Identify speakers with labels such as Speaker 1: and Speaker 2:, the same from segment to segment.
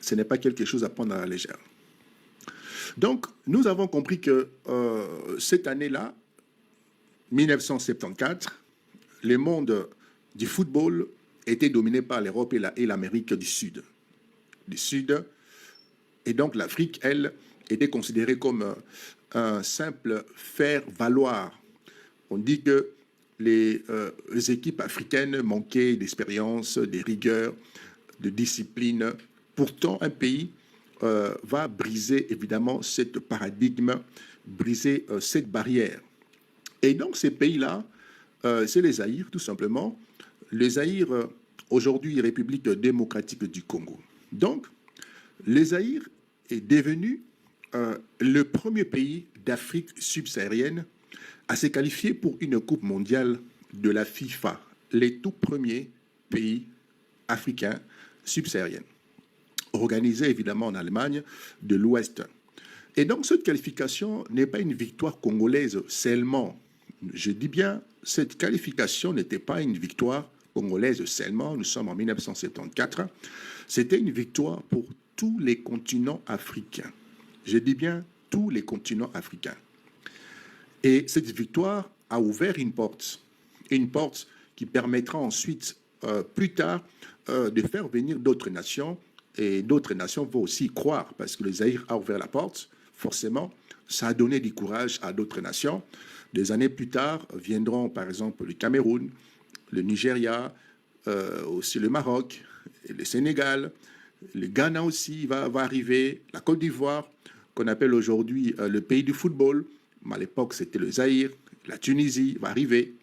Speaker 1: Ce n'est pas quelque chose à prendre à la légère. Donc, nous avons compris que cette année-là, 1974, le monde du football était dominé par l'Europe et l'Amérique du Sud. Et donc l'Afrique, elle, était considérée comme un simple faire-valoir. On dit que les équipes africaines manquaient d'expérience, de rigueur, de discipline. Pourtant, un pays va briser évidemment ce paradigme, briser cette barrière. Et donc ces pays-là, c'est les Zaïre tout simplement. Les Zaïre, aujourd'hui République démocratique du Congo. Donc, les Zaïre est devenu le premier pays d'Afrique subsaharienne à se qualifier pour une Coupe mondiale de la FIFA, les tout premiers pays africains subsahariens, organisés évidemment en Allemagne de l'Ouest. Et donc cette qualification n'est pas une victoire congolaise seulement. Je dis bien, cette qualification n'était pas une victoire congolaise seulement, nous sommes en 1974, c'était une victoire pour tous les continents africains. Je dis bien tous les continents africains. Et cette victoire a ouvert une porte qui permettra ensuite, plus tard, de faire venir d'autres nations, et d'autres nations vont aussi y croire, parce que le Zaïre a ouvert la porte, forcément, ça a donné du courage à d'autres nations. Des années plus tard, viendront par exemple le Cameroun, le Nigeria, aussi le Maroc, le Sénégal, le Ghana aussi va arriver, la Côte d'Ivoire, qu'on appelle aujourd'hui le pays du football, mais à l'époque c'était le Zaïre, la Tunisie va arriver.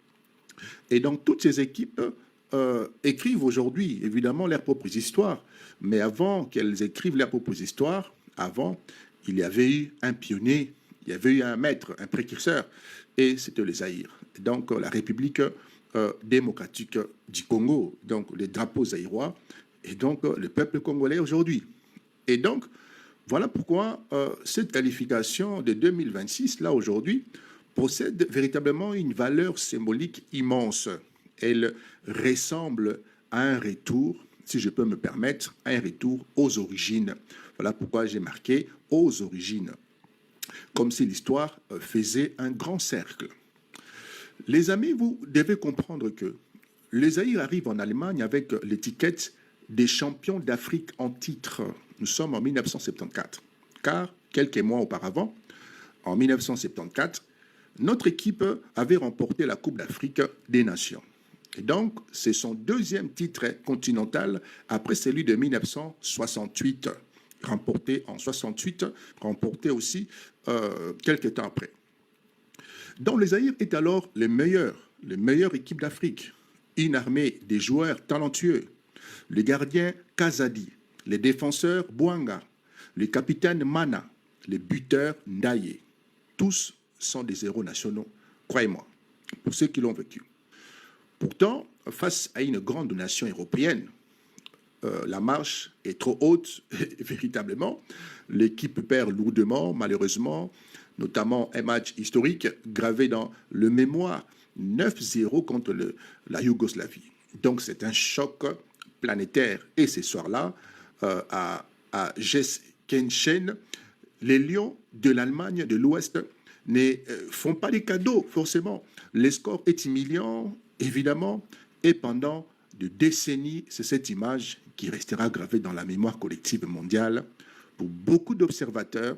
Speaker 1: Et donc toutes ces équipes écrivent aujourd'hui évidemment leurs propres histoires, mais avant qu'elles écrivent leurs propres histoires, avant, il y avait eu un pionnier, il y avait eu un maître, un précurseur, et c'était le Zaïre. Donc la République démocratique du Congo, donc les drapeaux zaïrois, et donc le peuple congolais aujourd'hui. Et donc, voilà pourquoi cette qualification de 2026, là aujourd'hui, possède véritablement une valeur symbolique immense. Elle ressemble à un retour, si je peux me permettre, à un retour aux origines. Voilà pourquoi j'ai marqué aux origines, comme si l'histoire faisait un grand cercle. Les amis, vous devez comprendre que les Zaïre arrivent en Allemagne avec l'étiquette des champions d'Afrique en titre. Nous sommes en 1974, car quelques mois auparavant, en 1974, notre équipe avait remporté la Coupe d'Afrique des Nations. Et donc, c'est son deuxième titre continental après celui de 1968, remporté en 68, remporté aussi quelques temps après. Donc, le Zaïre est alors les meilleures équipes d'Afrique. Une armée des joueurs talentueux, le gardien Kazadi, les défenseurs Bouanga, le capitaine Mana, les buteurs Ndaye. Tous sont des héros nationaux, croyez-moi, pour ceux qui l'ont vécu. Pourtant, face à une grande nation européenne, la marche est trop haute, véritablement. L'équipe perd lourdement, malheureusement, notamment un match historique gravé dans le mémoire, 9-0 contre la Yougoslavie. Donc c'est un choc planétaire. Et ce soir-là, à Geskenshen, les Lions de l'Allemagne de l'Ouest ne font pas des cadeaux, forcément. Le score est humiliant, évidemment, et pendant de décennies, c'est cette image qui restera gravée dans la mémoire collective mondiale. Pour beaucoup d'observateurs,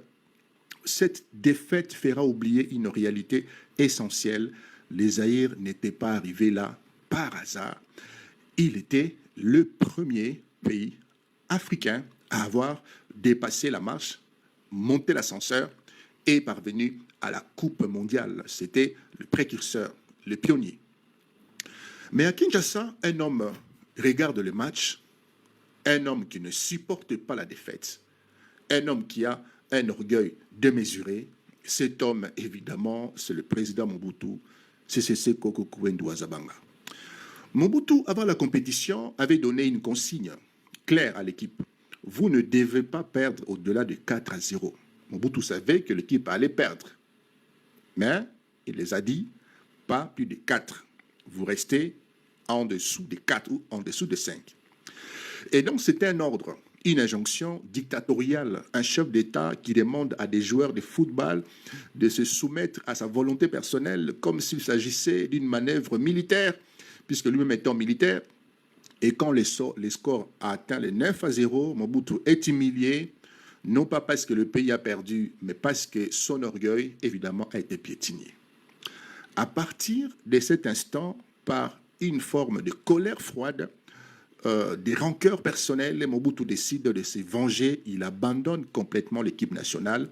Speaker 1: cette défaite fera oublier une réalité essentielle. Les Zaïre n'étaient pas arrivés là par hasard. Il était le premier pays africain à avoir dépassé la marche, monté l'ascenseur et parvenu à la Coupe mondiale. C'était le précurseur, le pionnier. Mais à Kinshasa, un homme regarde le match, un homme qui ne supporte pas la défaite, un homme qui a un orgueil démesuré. Cet homme, évidemment, c'est le président Mobutu Sese Seko Kukuwendu Zabanga. Mobutu, avant la compétition, avait donné une consigne claire à l'équipe. Vous ne devez pas perdre au-delà de 4-0. Mobutu savait que l'équipe allait perdre. Mais il les a dit, pas plus de 4. Vous restez en dessous de 4 ou en dessous de 5. Et donc, c'était un ordre. une injonction dictatoriale, un chef d'État qui demande à des joueurs de football de se soumettre à sa volonté personnelle comme s'il s'agissait d'une manœuvre militaire, puisque lui-même étant militaire. Et quand les scores a atteint les 9-0, Mobutu est humilié, non pas parce que le pays a perdu, mais parce que son orgueil, évidemment, a été piétiné. À partir de cet instant, par une forme de colère froide, des rancœurs personnelles, Mobutu décide de se venger. Il abandonne complètement l'équipe nationale.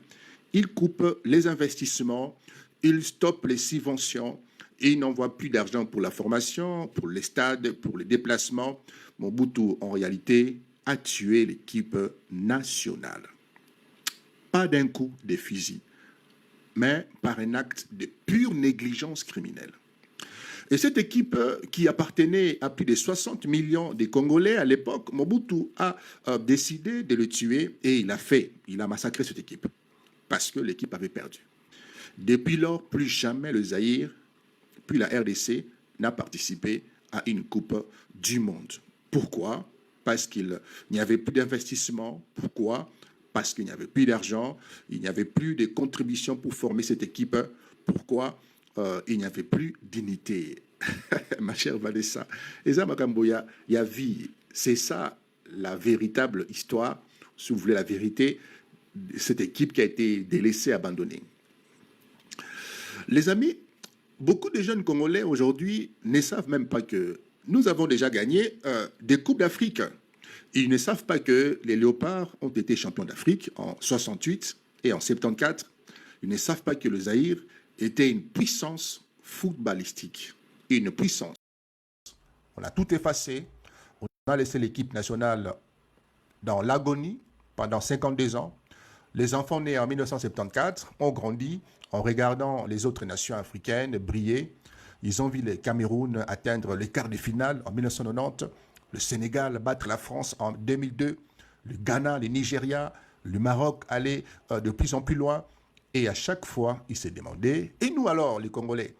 Speaker 1: Il coupe les investissements, il stoppe les subventions, et il n'envoie plus d'argent pour la formation, pour les stades, pour les déplacements. Mobutu, en réalité, a tué l'équipe nationale. Pas d'un coup de fusil, mais par un acte de pure négligence criminelle. Et cette équipe qui appartenait à plus de 60 millions de Congolais à l'époque, Mobutu a décidé de le tuer et il a massacré cette équipe parce que l'équipe avait perdu. Depuis lors, plus jamais le Zaïre, puis la RDC n'a participé à une Coupe du Monde. Pourquoi? Parce qu'il n'y avait plus d'investissement. Pourquoi? Parce qu'il n'y avait plus d'argent, il n'y avait plus de contributions pour former cette équipe. Pourquoi? Il n'y avait plus d'unité. Ma chère Vanessa, Eza Makamboya, il y a vie. C'est ça la véritable histoire, si vous voulez la vérité, de cette équipe qui a été délaissée, abandonnée. Les amis, beaucoup de jeunes Congolais aujourd'hui ne savent même pas que nous avons déjà gagné des Coupes d'Afrique. Ils ne savent pas que les Léopards ont été champions d'Afrique en 68 et en 74. Ils ne savent pas que le Zaïre était une puissance footballistique. Une puissance. On a tout effacé. On a laissé l'équipe nationale dans l'agonie pendant 52 ans. Les enfants nés en 1974 ont grandi en regardant les autres nations africaines briller. Ils ont vu le Cameroun atteindre les quarts de finale en 1990, le Sénégal battre la France en 2002, le Ghana, le Nigeria, le Maroc aller de plus en plus loin. Et à chaque fois, ils se demandaient, et nous alors, les Congolais,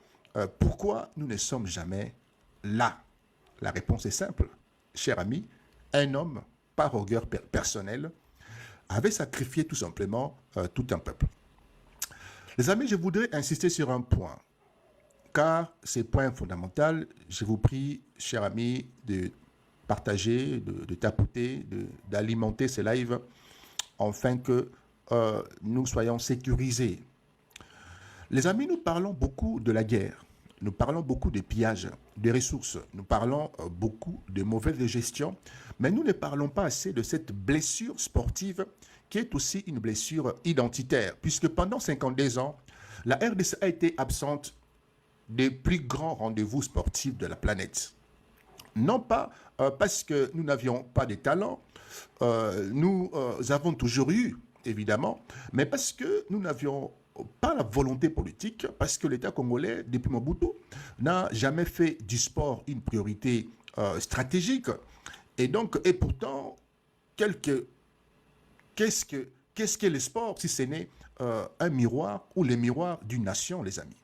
Speaker 1: pourquoi nous ne sommes jamais là? La réponse est simple. Cher ami, un homme, par orgueil personnel, avait sacrifié tout simplement tout un peuple. Les amis, je voudrais insister sur un point, car c'est point fondamental. Je vous prie, chers amis, de partager, de tapoter, d'alimenter ces lives, afin que nous soyons sécurisés. Les amis, nous parlons beaucoup de la guerre, nous parlons beaucoup de pillage, des ressources, nous parlons beaucoup de mauvaise gestion, mais nous ne parlons pas assez de cette blessure sportive qui est aussi une blessure identitaire, puisque pendant 52 ans, la RDC a été absente des plus grands rendez-vous sportifs de la planète. Non pas parce que nous n'avions pas de talent, nous avons toujours eu, évidemment, mais parce que nous n'avions pas la volonté politique, parce que l'État congolais, depuis Mobutu, n'a jamais fait du sport une priorité stratégique. Et donc, et pourtant, qu'est-ce que le sport si ce n'est un miroir ou le miroir d'une nation, les amis?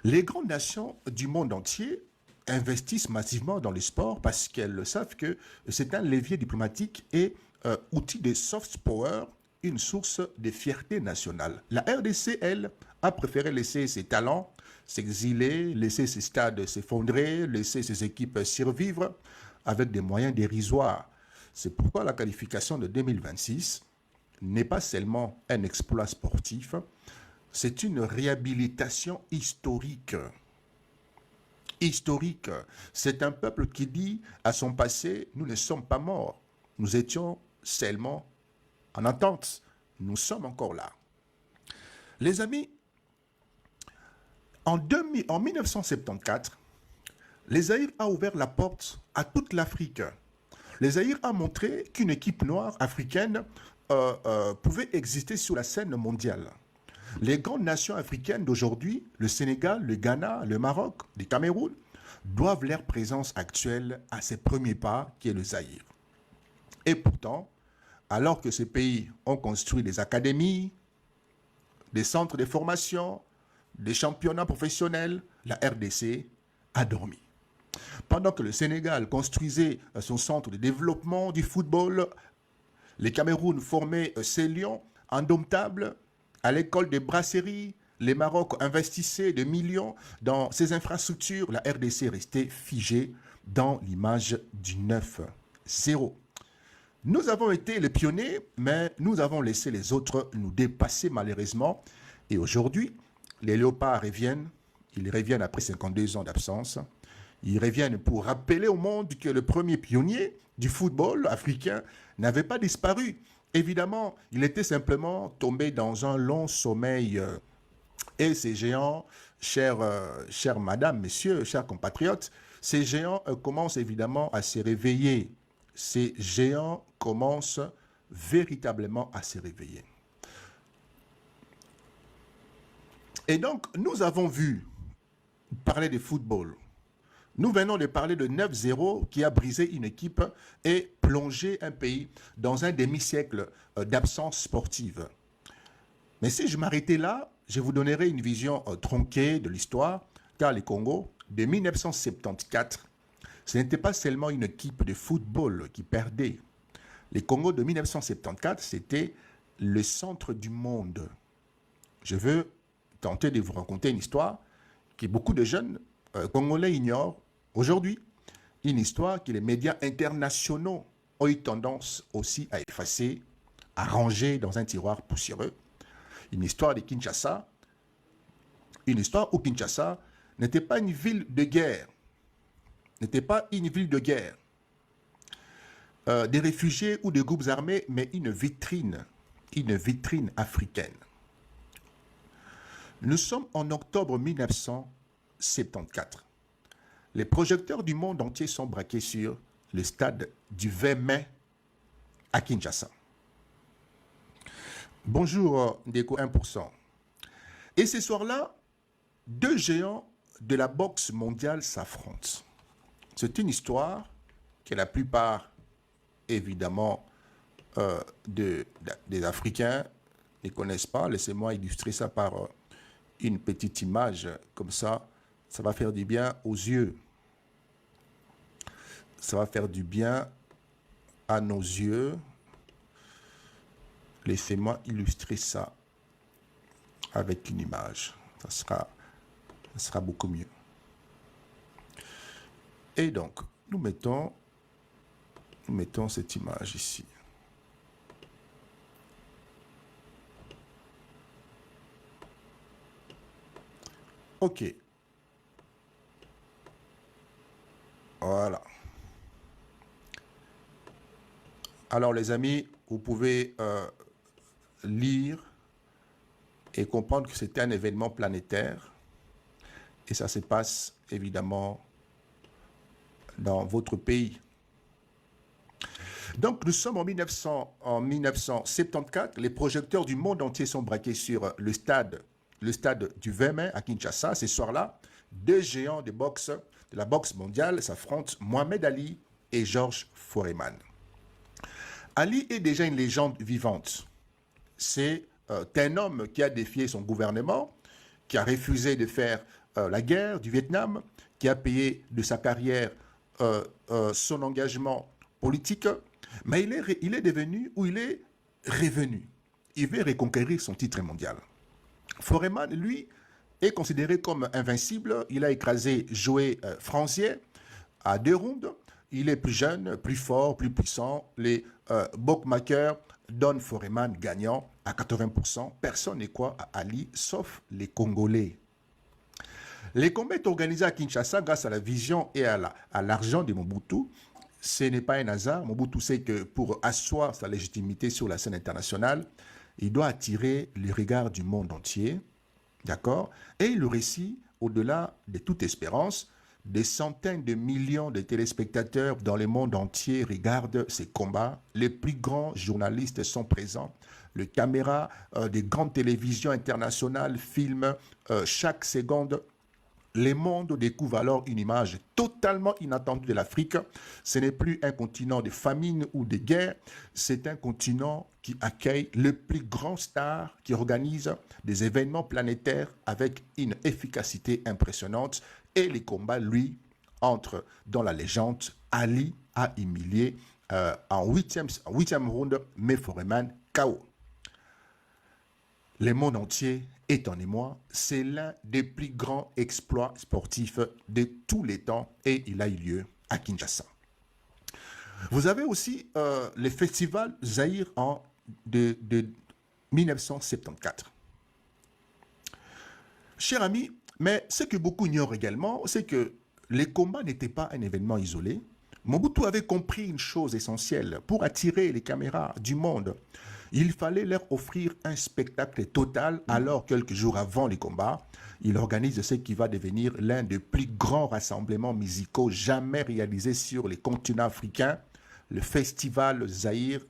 Speaker 1: Les grandes nations du monde entier investissent massivement dans le sport parce qu'elles savent que c'est un levier diplomatique et outil de soft power, une source de fierté nationale. La RDC, elle, a préféré laisser ses talents s'exiler, laisser ses stades s'effondrer, laisser ses équipes survivre avec des moyens dérisoires. C'est pourquoi la qualification de 2026 n'est pas seulement un exploit sportif, c'est une réhabilitation historique. Historique. C'est un peuple qui dit à son passé, nous ne sommes pas morts. Nous étions seulement en attente. Nous sommes encore là. Les amis, en 1974, le Zaïre a ouvert la porte à toute l'Afrique. Le Zaïre a montré qu'une équipe noire africaine pouvait exister sur la scène mondiale. Les grandes nations africaines d'aujourd'hui, le Sénégal, le Ghana, le Maroc, le Cameroun, doivent leur présence actuelle à ces premiers pas qui est le Zaïre. Et pourtant, alors que ces pays ont construit des académies, des centres de formation, des championnats professionnels, la RDC a dormi. Pendant que le Sénégal construisait son centre de développement du football, les Cameroun formaient ses lions indomptables à l'école des brasseries. Les Maroc investissaient des millions dans ces infrastructures. La RDC restait figée dans l'image du 9-0. Nous avons été les pionniers, mais nous avons laissé les autres nous dépasser malheureusement. Et aujourd'hui, les léopards reviennent. Ils reviennent après 52 ans d'absence. Ils reviennent pour rappeler au monde que le premier pionnier du football africain n'avait pas disparu. Évidemment, il était simplement tombé dans un long sommeil. Et ces géants, chères madame, messieurs, chers compatriotes, ces géants commencent évidemment à se réveiller. Ces géants commencent véritablement à se réveiller. Et donc, nous avons vu parler de football. Nous venons de parler de 9-0 qui a brisé une équipe et plongé un pays dans un demi-siècle d'absence sportive. Mais si je m'arrêtais là, je vous donnerai une vision tronquée de l'histoire, car les Congo, de 1974, ce n'était pas seulement une équipe de football qui perdait. Les Congo de 1974, c'était le centre du monde. Je veux tenter de vous raconter une histoire que beaucoup de jeunes Congolais ignorent aujourd'hui. Une histoire que les médias internationaux ont eu tendance aussi à effacer, à ranger dans un tiroir poussiéreux. Une histoire de Kinshasa, une histoire où Kinshasa n'était pas une ville de guerre, n'était pas une ville de guerre, des réfugiés ou des groupes armés, mais une vitrine africaine. Nous sommes en octobre 1974. Les projecteurs du monde entier sont braqués sur le stade du 20 mai à Kinshasa. Bonjour, Déco 1%. Et ce soir-là, deux géants de la boxe mondiale s'affrontent. C'est une histoire que la plupart, évidemment, des Africains ne connaissent pas. Laissez-moi illustrer ça par une petite image. Comme ça va faire du bien aux yeux. Ça va faire du bien à nos yeux. Laissez-moi illustrer ça avec une image. Ça sera beaucoup mieux. Et donc, nous mettons cette image ici. OK. Voilà. Alors, les amis, vous pouvez lire et comprendre que c'était un événement planétaire. Et ça se passe, évidemment, dans votre pays. Donc, nous sommes en 1974. Les projecteurs du monde entier sont braqués sur le stade du 20 mai à Kinshasa. Ce soir-là, deux géants de la boxe mondiale s'affrontent, Mohamed Ali et Georges Foreman. Ali est déjà une légende vivante. C'est un homme qui a défié son gouvernement, qui a refusé de faire la guerre du Vietnam, qui a payé de sa carrière son engagement politique, mais il est devenu ou il est revenu. Il veut reconquérir son titre mondial. Foreman, lui, est considéré comme invincible. Il a écrasé Joe Frazier à 2 rounds. Il est plus jeune, plus fort, plus puissant. Les bookmakers donnent Foreman gagnant à 80%. Personne n'est quoi à Ali, sauf les Congolais. Les combats sont organisés à Kinshasa grâce à la vision et à l'argent de Mobutu. Ce n'est pas un hasard. Mobutu sait que pour asseoir sa légitimité sur la scène internationale, il doit attirer les regards du monde entier. D'accord? Et le récit, au-delà de toute espérance, des centaines de millions de téléspectateurs dans le monde entier regardent ces combats. Les plus grands journalistes sont présents. Les caméras des grandes télévisions internationales filment chaque seconde. Le monde découvre alors une image totalement inattendue de l'Afrique. Ce n'est plus un continent de famine ou de guerre, c'est un continent qui accueille le plus grand star, qui organise des événements planétaires avec une efficacité impressionnante. Et les combats, lui, entre dans la légende. Ali a humilié en huitième round May Foreman KO. Le monde entier est en émoi. C'est l'un des plus grands exploits sportifs de tous les temps et il a eu lieu à Kinshasa. Vous avez aussi le festival Zaïre de 1974. Chers amis, mais ce que beaucoup ignorent également, c'est que les combats n'étaient pas un événement isolé. Mobutu avait compris une chose essentielle. Pour attirer les caméras du monde, il fallait leur offrir un spectacle total. Alors, quelques jours avant les combats, il organise ce qui va devenir l'un des plus grands rassemblements musicaux jamais réalisés sur les continents africains, le festival Zaïre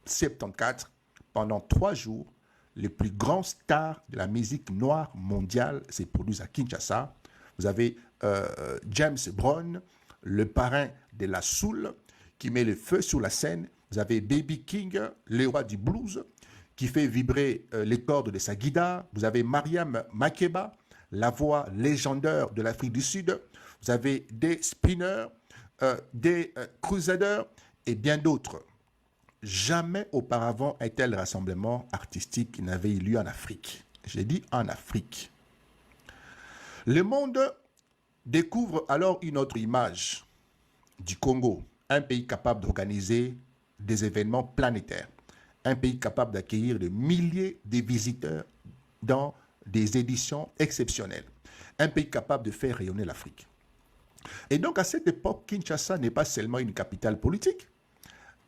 Speaker 1: 74. Pendant 3 jours, les plus grands stars de la musique noire mondiale se produisent à Kinshasa. Vous avez James Brown, le parrain de la soul, qui met le feu sur la scène. Vous avez Baby King, le roi du blues, qui fait vibrer les cordes de sa guitare. Vous avez Mariam Makeba, la voix légendaire de l'Afrique du Sud. Vous avez des Spinners, des Crusaders et bien d'autres. Jamais auparavant un tel rassemblement artistique n'avait eu lieu en Afrique. J'ai dit en Afrique. Le monde découvre alors une autre image du Congo, un pays capable d'organiser des événements planétaires, un pays capable d'accueillir des milliers de visiteurs dans des éditions exceptionnelles, un pays capable de faire rayonner l'Afrique. Et donc à cette époque, Kinshasa n'est pas seulement une capitale politique,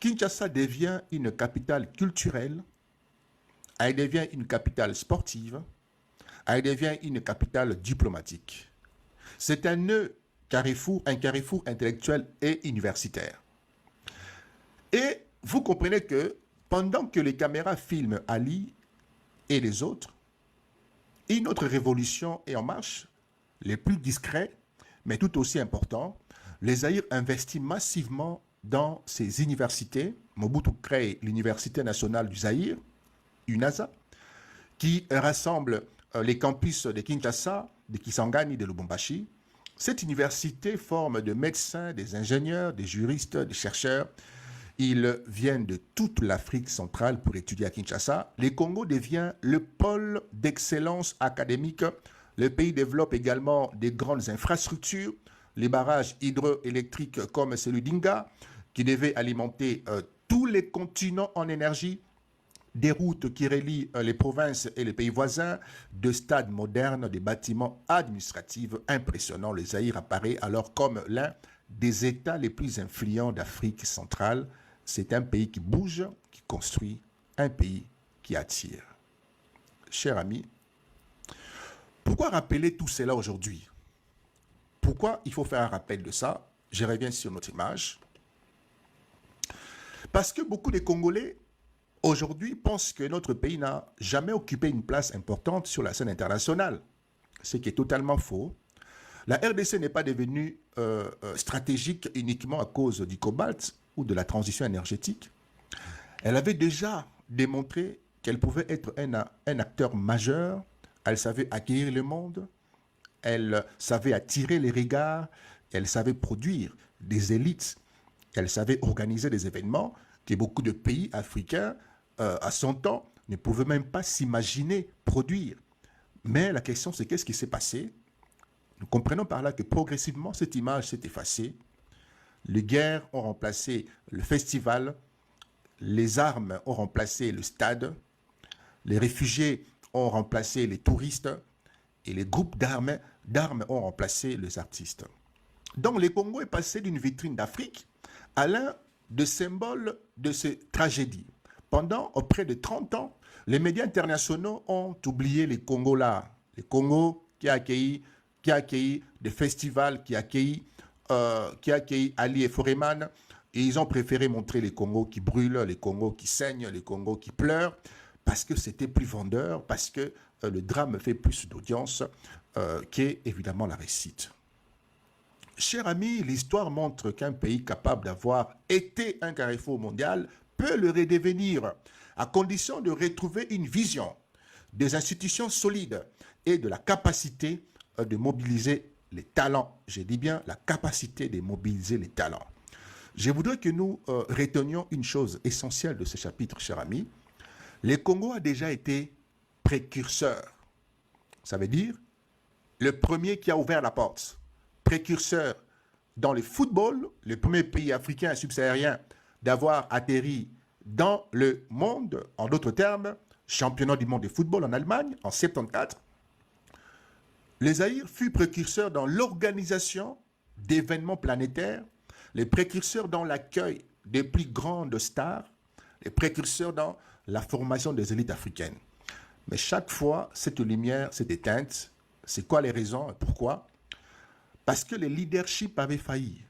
Speaker 1: Kinshasa devient une capitale culturelle, elle devient une capitale sportive, elle devient une capitale diplomatique. C'est un carrefour intellectuel et universitaire. Et vous comprenez que pendant que les caméras filment Ali et les autres, une autre révolution est en marche, les plus discrets, mais tout aussi importants. Les Zaïre investit massivement dans ces universités. Mobutu crée l'Université nationale du Zaïre, UNAZA, qui rassemble les campus de Kinshasa, de Kisangani, de Lubumbashi. Cette université forme des médecins, des ingénieurs, des juristes, des chercheurs. Ils viennent de toute l'Afrique centrale pour étudier à Kinshasa. Le Congo devient le pôle d'excellence académique. Le pays développe également des grandes infrastructures, les barrages hydroélectriques comme celui d'Inga, qui devait alimenter tous les continents en énergie, des routes qui relient les provinces et les pays voisins, de stades modernes, des bâtiments administratifs impressionnants. Le Zaïre apparaît alors comme l'un des États les plus influents d'Afrique centrale. C'est un pays qui bouge, qui construit, un pays qui attire. Chers amis, pourquoi rappeler tout cela aujourd'hui? Pourquoi il faut faire un rappel de ça? Je reviens sur notre image. Parce que beaucoup de Congolais, aujourd'hui, pensent que notre pays n'a jamais occupé une place importante sur la scène internationale, ce qui est totalement faux. La RDC n'est pas devenue stratégique uniquement à cause du cobalt ou de la transition énergétique. Elle avait déjà démontré qu'elle pouvait être un acteur majeur. Elle savait acquérir le monde, elle savait attirer les regards, elle savait produire des élites, elle savait organiser des événements que beaucoup de pays africains, à son temps, ne pouvaient même pas s'imaginer produire. Mais la question, c'est qu'est-ce qui s'est passé? Nous comprenons par là que progressivement, cette image s'est effacée. Les guerres ont remplacé le festival, les armes ont remplacé le stade, les réfugiés ont remplacé les touristes et les groupes d'armes ont remplacé les artistes. Donc le Congo est passé d'une vitrine d'Afrique à l'un des symboles de ces tragédies. Pendant près de 30 ans, les médias internationaux ont oublié les Congos-là. Le Congo qui a accueilli des festivals, qui a accueilli Ali et Foreman, et ils ont préféré montrer les Congos qui brûlent, les Congos qui saignent, les Congos qui pleurent, parce que c'était plus vendeur, parce que le drame fait plus d'audience qu'évidemment la réussite. Chers amis, l'histoire montre qu'un pays capable d'avoir été un carrefour mondial peut le redevenir, à condition de retrouver une vision, des institutions solides et de la capacité de mobiliser les talents. Je dis bien la capacité de mobiliser les talents. Je voudrais que nous retenions une chose essentielle de ce chapitre, cher ami. Le Congo a déjà été précurseur. Ça veut dire le premier qui a ouvert la porte. Précurseur dans le football, le premier pays africain subsaharien d'avoir atterri dans le monde, en d'autres termes, championnat du monde de football en Allemagne en 1974. Le Zaïre fut précurseur dans l'organisation d'événements planétaires, les précurseurs dans l'accueil des plus grandes stars, les précurseurs dans la formation des élites africaines. Mais chaque fois, cette lumière s'est éteinte. C'est quoi les raisons et pourquoi? Parce que le leadership avait failli.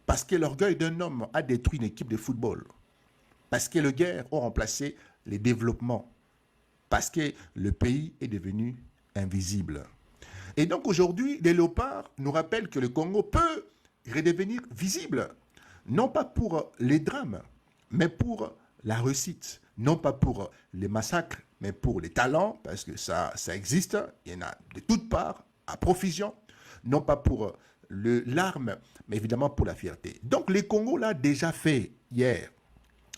Speaker 1: Parce que l'orgueil d'un homme a détruit une équipe de football. Parce que les guerres ont remplacé les développements. Parce que le pays est devenu invisible. Et donc aujourd'hui, les léopards nous rappellent que le Congo peut redevenir visible. Non pas pour les drames, mais pour la réussite. Non pas pour les massacres, mais pour les talents, parce que ça existe. Il y en a de toutes parts, à profusion. Non pas pour l'arme, mais évidemment pour la fierté. Donc le Congo l'a déjà fait hier.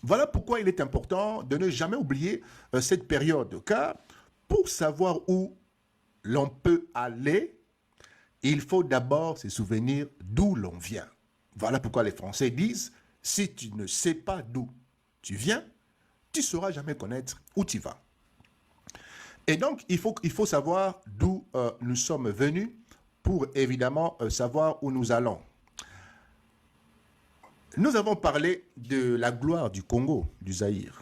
Speaker 1: Voilà pourquoi il est important de ne jamais oublier cette période, car pour savoir où l'on peut aller, il faut d'abord se souvenir d'où l'on vient. Voilà pourquoi les Français disent, si tu ne sais pas d'où tu viens, tu ne sauras jamais connaître où tu vas. Et donc, il faut savoir d'où nous sommes venus pour évidemment savoir où nous allons. Nous avons parlé de la gloire du Congo, du Zaïre.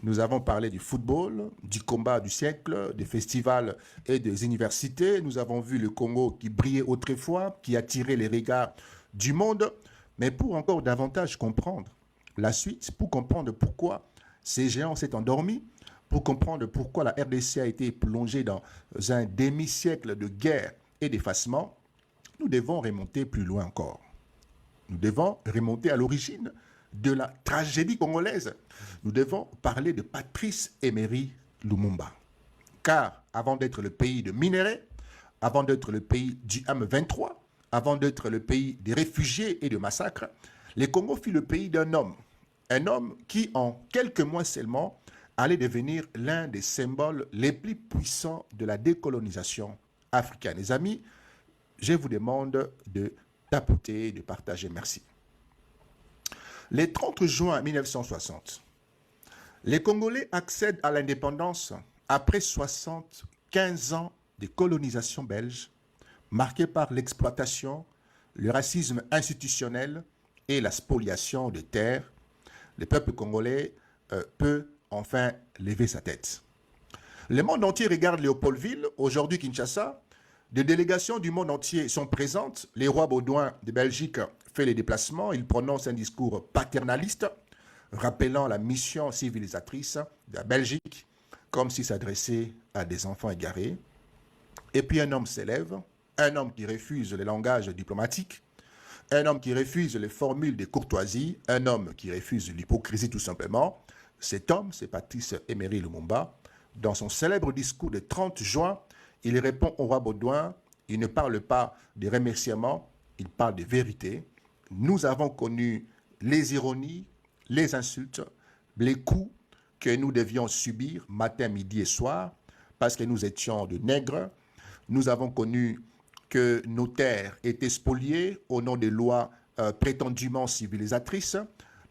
Speaker 1: Nous avons parlé du football, du combat du siècle, des festivals et des universités. Nous avons vu le Congo qui brillait autrefois, qui attirait les regards du monde. Mais pour encore davantage comprendre la suite, pour comprendre pourquoi ces géants s'est endormis, pour comprendre pourquoi la RDC a été plongée dans un demi-siècle de guerre et d'effacement, nous devons remonter plus loin encore. Nous devons remonter à l'origine de la tragédie congolaise. Nous devons parler de Patrice Emery Lumumba. Car avant d'être le pays de minerais, avant d'être le pays du M23, avant d'être le pays des réfugiés et de massacres, le Congo fut le pays d'un homme. Un homme qui, en quelques mois seulement, allait devenir l'un des symboles les plus puissants de la décolonisation africaine. Les amis, je vous demande de tapoter, de partager. Merci. Le 30 juin 1960, les Congolais accèdent à l'indépendance après 75 ans de colonisation belge, marquée par l'exploitation, le racisme institutionnel et la spoliation de terres. Le peuple congolais peut enfin lever sa tête. Le monde entier regarde Léopoldville, aujourd'hui Kinshasa. Des délégations du monde entier sont présentes. Le roi Baudouin de Belgique fait les déplacements. Il prononce un discours paternaliste, rappelant la mission civilisatrice de la Belgique, comme s'il s'adressait à des enfants égarés. Et puis un homme s'élève, un homme qui refuse le langage diplomatique, un homme qui refuse les formules de courtoisie, un homme qui refuse l'hypocrisie tout simplement. Cet homme, c'est Patrice Emery Lumumba. Dans son célèbre discours de 30 juin, il répond au roi Baudouin, il ne parle pas de remerciements, il parle de vérité. Nous avons connu les ironies, les insultes, les coups que nous devions subir matin, midi et soir, parce que nous étions de nègres. Nous avons connu que nos terres étaient spoliées au nom des lois prétendument civilisatrices.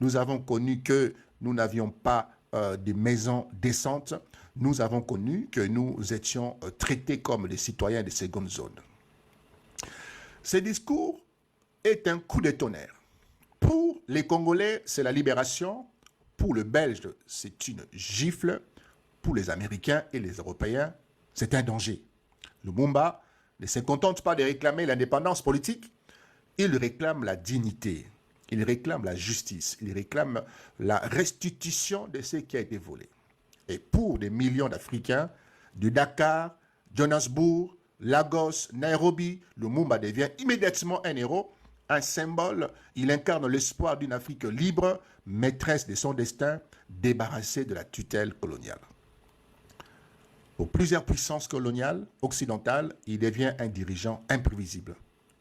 Speaker 1: Nous avons connu que nous n'avions pas de maisons décentes. Nous avons connu que nous étions traités comme des citoyens de seconde zone. Ce discours est un coup de tonnerre. Pour les Congolais, c'est la libération. Pour le Belge, c'est une gifle. Pour les Américains et les Européens, c'est un danger. Lumumba ne se contente pas de réclamer l'indépendance politique, il réclame la dignité, il réclame la justice, il réclame la restitution de ce qui a été volé. Et pour des millions d'Africains, de Dakar, Johannesburg, Lagos, Nairobi, Lumumba devient immédiatement un héros, un symbole. Il incarne l'espoir d'une Afrique libre, maîtresse de son destin, débarrassée de la tutelle coloniale. Pour plusieurs puissances coloniales occidentales, il devient un dirigeant imprévisible.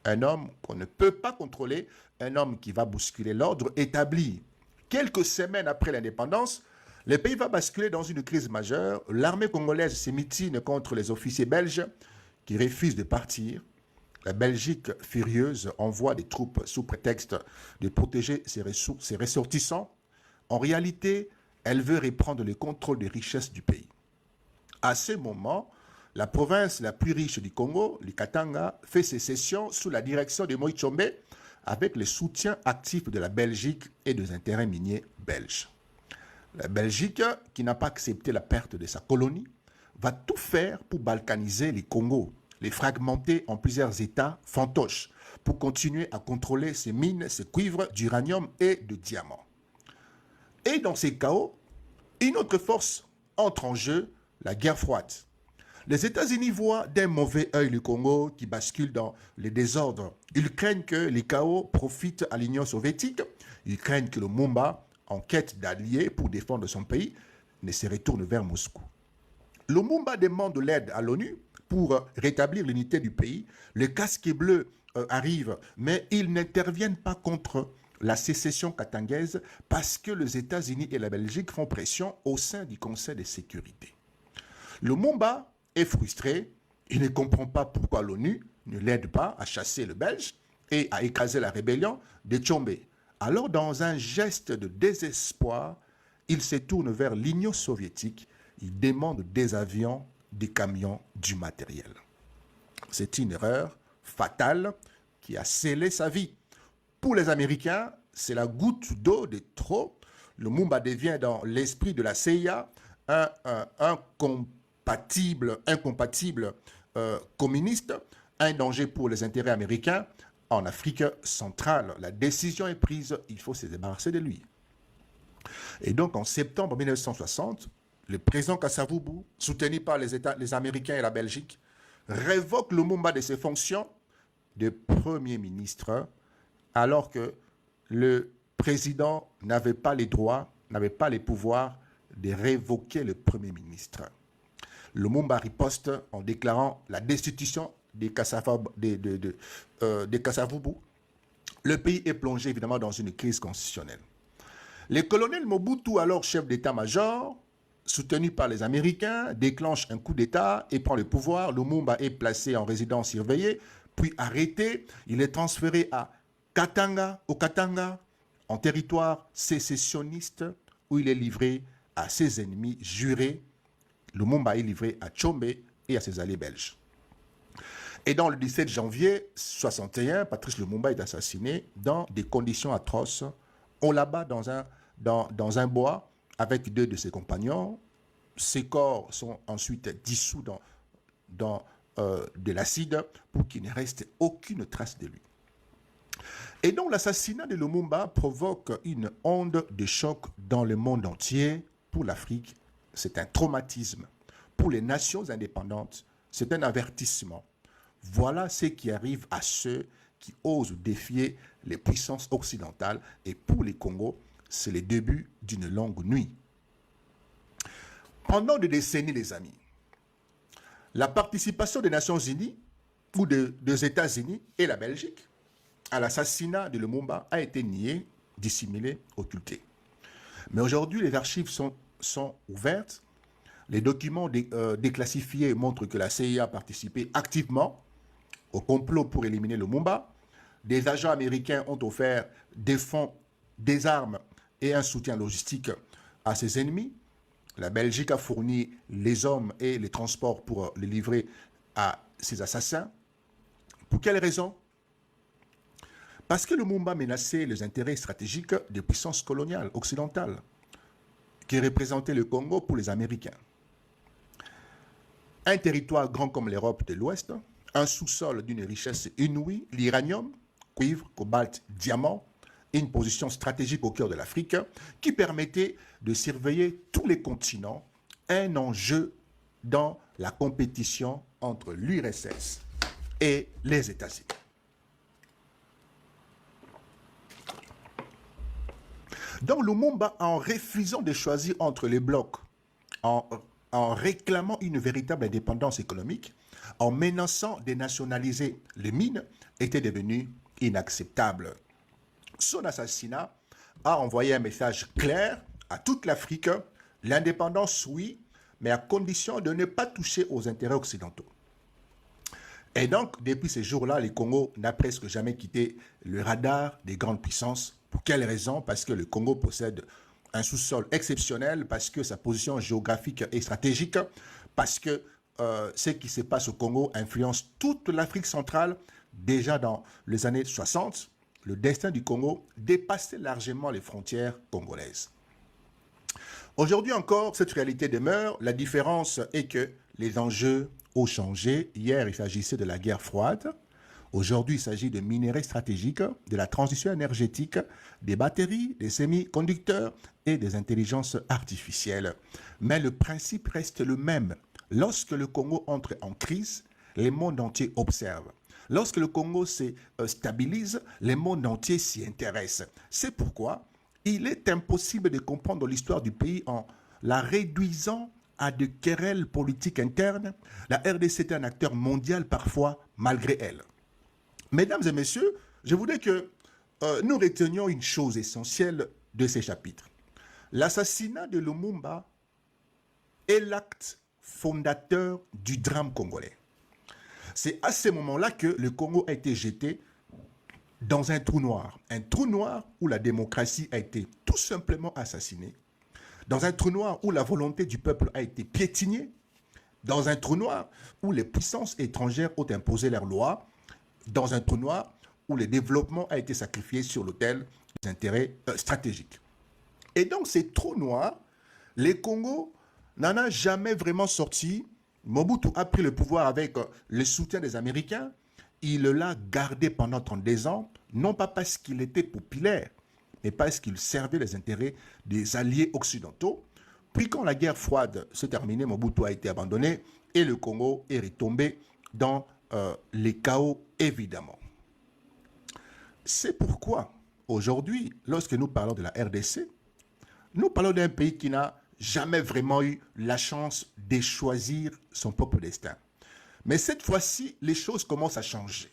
Speaker 1: un homme qu'on ne peut pas contrôler, un homme qui va bousculer l'ordre établi. Quelques semaines après l'indépendance, le pays va basculer dans une crise majeure. L'armée congolaise s'émutine contre les officiers belges qui refusent de partir. La Belgique, furieuse, envoie des troupes sous prétexte de protéger ses ressortissants. En réalité, elle veut reprendre le contrôle des richesses du pays. À ce moment, la province la plus riche du Congo, le Katanga, fait sécession sous la direction de Moïse Tshombe avec le soutien actif de la Belgique et des intérêts miniers belges. La Belgique, qui n'a pas accepté la perte de sa colonie, va tout faire pour balkaniser les Congos, les fragmenter en plusieurs États fantoches, pour continuer à contrôler ses mines, ses cuivres, d'uranium et de diamants. Et dans ces chaos, une autre force entre en jeu, la guerre froide. Les États-Unis voient d'un mauvais œil le Congo qui bascule dans les désordres. Ils craignent que les chaos profitent à l'Union soviétique. Ils craignent que le Lumumba, en quête d'alliés pour défendre son pays, ne se retourne vers Moscou. Le Lumumba demande de l'aide à l'ONU pour rétablir l'unité du pays. Les casques bleus arrivent, mais ils n'interviennent pas contre la sécession katangaise parce que les États-Unis et la Belgique font pression au sein du Conseil de sécurité. Le Lumumba est frustré, il ne comprend pas pourquoi l'ONU ne l'aide pas à chasser le Belge et à écraser la rébellion de Tshombe. Alors, dans un geste de désespoir, il se tourne vers l'Union soviétique, il demande des avions, des camions, du matériel. C'est une erreur fatale qui a scellé sa vie. Pour les Américains, c'est la goutte d'eau de trop. Le Lumumba devient dans l'esprit de la CIA un incompatible communiste, un danger pour les intérêts américains. En Afrique centrale, la décision est prise, il faut se débarrasser de lui. Et donc en septembre 1960, le président Kasavubu, soutenu par les Américains et la Belgique, révoque le Lumumba de ses fonctions de Premier ministre, alors que le président n'avait pas les droits, n'avait pas les pouvoirs de révoquer le Premier ministre. Le Lumumba riposte en déclarant la destitution des Kasavubu. Le pays est plongé évidemment dans une crise constitutionnelle. Le colonel Mobutu, alors chef d'état-major, soutenu par les Américains, déclenche un coup d'État et prend le pouvoir. Le Lumumba est placé en résidence surveillée, puis arrêté. Il est transféré à Katanga, en territoire sécessionniste, où il est livré à ses ennemis jurés. Le Lumumba est livré à Tshombe et à ses alliés belges. Et dans le 17 janvier 1961, Patrice Lumumba est assassiné dans des conditions atroces. On l'abat dans un bois avec deux de ses compagnons. Ses corps sont ensuite dissous dans de l'acide pour qu'il ne reste aucune trace de lui. Et donc l'assassinat de Lumumba provoque une onde de choc dans le monde entier. Pour l'Afrique, c'est un traumatisme. Pour les nations indépendantes, c'est un avertissement. Voilà ce qui arrive à ceux qui osent défier les puissances occidentales. Et pour les Congos, c'est le début d'une longue nuit. Pendant des décennies, les amis, la participation des Nations Unies ou des États-Unis et la Belgique à l'assassinat de Lumumba a été niée, dissimulée, occultée. Mais aujourd'hui, les archives sont ouvertes. Les documents déclassifiés montrent que la CIA a participé activement au complot pour éliminer Lumumba. Des agents américains ont offert des fonds, des armes et un soutien logistique à ses ennemis. La Belgique a fourni les hommes et les transports pour les livrer à ses assassins. Pour quelles raisons? Parce que Lumumba menaçait les intérêts stratégiques des puissances coloniales occidentales qui représentaient le Congo pour les Américains. Un territoire grand comme l'Europe de l'Ouest, un sous-sol d'une richesse inouïe, l'uranium, cuivre, cobalt, diamant, et une position stratégique au cœur de l'Afrique qui permettait de surveiller tous les continents, un enjeu dans la compétition entre l'URSS et les États-Unis. Donc Lumumba, en refusant de choisir entre les blocs, en réclamant une véritable indépendance économique, en menaçant de nationaliser les mines, était devenu inacceptable. Son assassinat a envoyé un message clair à toute l'Afrique: l'indépendance, oui, mais à condition de ne pas toucher aux intérêts occidentaux. Et donc, depuis ces jours-là, le Congo n'a presque jamais quitté le radar des grandes puissances. Pour quelle raison? Parce que le Congo possède un sous-sol exceptionnel, parce que sa position géographique est stratégique, parce que ce qui se passe au Congo influence toute l'Afrique centrale. Déjà dans les années 60, le destin du Congo dépassait largement les frontières congolaises. Aujourd'hui encore, cette réalité demeure. La différence est que les enjeux ont changé. Hier, il s'agissait de la guerre froide. Aujourd'hui, il s'agit de minerais stratégiques, de la transition énergétique, des batteries, des semi-conducteurs et des intelligences artificielles. Mais le principe reste le même. Lorsque le Congo entre en crise, le monde entier observe. Lorsque le Congo se stabilise, le monde entier s'y intéresse. C'est pourquoi il est impossible de comprendre l'histoire du pays en la réduisant à de querelles politiques internes. La RDC est un acteur mondial parfois, malgré elle. Mesdames et messieurs, je voudrais que nous retenions une chose essentielle de ces chapitres. L'assassinat de Lumumba est l'acte fondateur du drame congolais. C'est à ce moment-là que le Congo a été jeté dans un trou noir où la démocratie a été tout simplement assassinée, dans un trou noir où la volonté du peuple a été piétinée, dans un trou noir où les puissances étrangères ont imposé leurs lois, dans un trou noir où le développement a été sacrifié sur l'autel des intérêts stratégiques. Et donc ces trous noirs, le Congo n'en a jamais vraiment sorti. Mobutu a pris le pouvoir avec le soutien des Américains. Il l'a gardé pendant 32 ans, non pas parce qu'il était populaire, mais parce qu'il servait les intérêts des alliés occidentaux. Puis quand la guerre froide s'est terminée, Mobutu a été abandonné et le Congo est retombé dans les chaos, évidemment. C'est pourquoi, aujourd'hui, lorsque nous parlons de la RDC, nous parlons d'un pays qui n'a jamais vraiment eu la chance de choisir son propre destin. Mais cette fois-ci, les choses commencent à changer.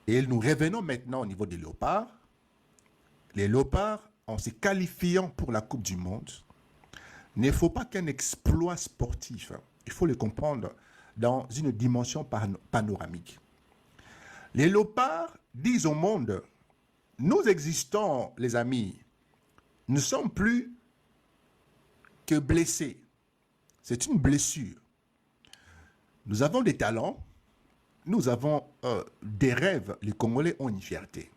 Speaker 1: Et nous revenons maintenant au niveau des léopards. Les léopards, en se qualifiant pour la Coupe du Monde, ne faut pas qu'un exploit sportif. Il faut le comprendre dans une dimension panoramique. Les léopards disent au monde, nous existons, les amis. Nous ne sommes plus que blessés. C'est une blessure. Nous avons des talents, nous avons des rêves. Les Congolais ont une fierté.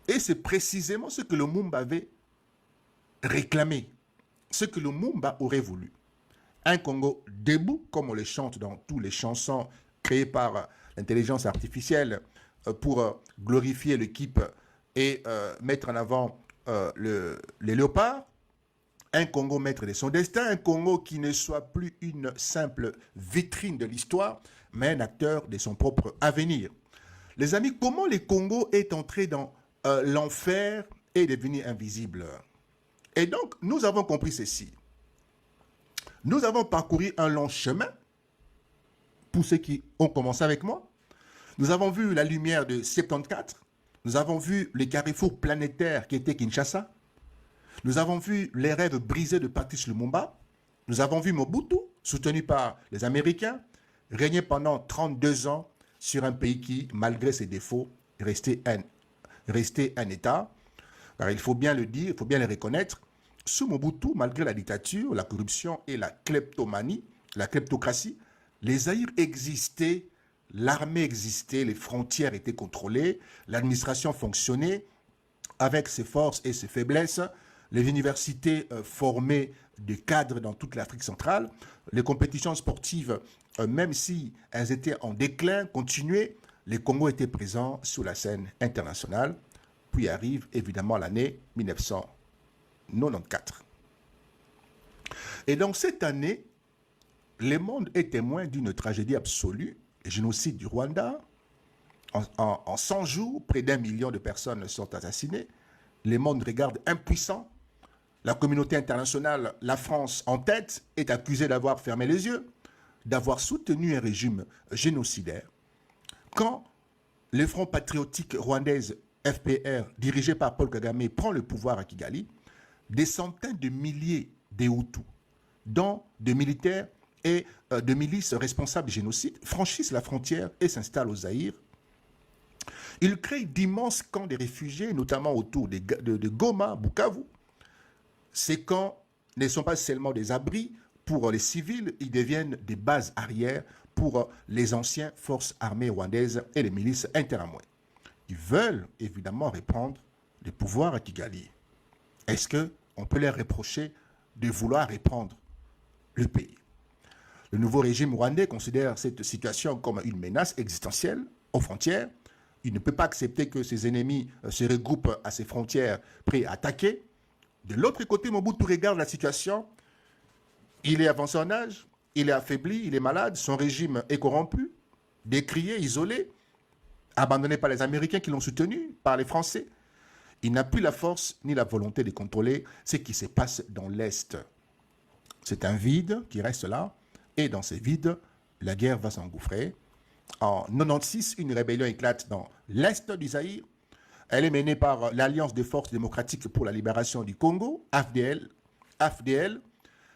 Speaker 1: Et c'est précisément ce que le Lumumba avait réclamé, ce que le Lumumba aurait voulu. Un Congo debout, comme on le chante dans toutes les chansons créées par l'intelligence artificielle pour glorifier l'équipe et mettre en avant les léopards. Un Congo maître de son destin, un Congo qui ne soit plus une simple vitrine de l'histoire, mais un acteur de son propre avenir. Les amis, comment le Congo est entré dans l'enfer et est devenu invisible? Et donc, nous avons compris ceci. Nous avons parcouru un long chemin, pour ceux qui ont commencé avec moi. Nous avons vu la lumière de 74, nous avons vu les carrefours planétaires qui étaient Kinshasa, nous avons vu les rêves brisés de Patrice Lumumba. Nous avons vu Mobutu, soutenu par les Américains, régner pendant 32 ans sur un pays qui, malgré ses défauts, restait un État. Car il faut bien le dire, il faut bien le reconnaître, sous Mobutu, malgré la dictature, la corruption et la kleptomanie, la kleptocratie, les Zaïre existaient, l'armée existait, les frontières étaient contrôlées, l'administration fonctionnait avec ses forces et ses faiblesses. Les universités formaient des cadres dans toute l'Afrique centrale. Les compétitions sportives, même si elles étaient en déclin, continuaient. Les Congos étaient présents sur la scène internationale. Puis arrive évidemment l'année 1994. Et donc cette année, le monde est témoin d'une tragédie absolue, le génocide du Rwanda. En 100 jours, près d'1 million de personnes sont assassinées. Le monde regarde impuissant. La communauté internationale, la France en tête, est accusée d'avoir fermé les yeux. d'avoir soutenu un régime génocidaire, quand le Front patriotique rwandaise FPR, dirigé par Paul Kagame, prend le pouvoir à Kigali, des centaines de milliers de Hutus, dont des militaires et de milices responsables du génocide, franchissent la frontière et s'installent au Zaïre. Ils créent d'immenses camps de réfugiés, notamment autour de Goma, Bukavu. Ces camps ne sont pas seulement des abris pour les civils, ils deviennent des bases arrières pour les anciennes forces armées rwandaises et les milices interamouées. Ils veulent évidemment reprendre le pouvoir à Kigali. Est-ce qu'on peut leur reprocher de vouloir reprendre le pays? Le nouveau régime rwandais considère cette situation comme une menace existentielle aux frontières. Il ne peut pas accepter que ses ennemis se regroupent à ses frontières prêts à attaquer. De l'autre côté, Mobutu regarde la situation. Il est avancé en âge, il est affaibli, il est malade, son régime est corrompu, décrié, isolé, abandonné par les Américains qui l'ont soutenu, par les Français. Il n'a plus la force ni la volonté de contrôler ce qui se passe dans l'Est. C'est un vide qui reste là, et dans ce vide, la guerre va s'engouffrer. En 1996, une rébellion éclate dans l'Est du Zaïre. Elle est menée par l'Alliance des forces démocratiques pour la libération du Congo, AFDL,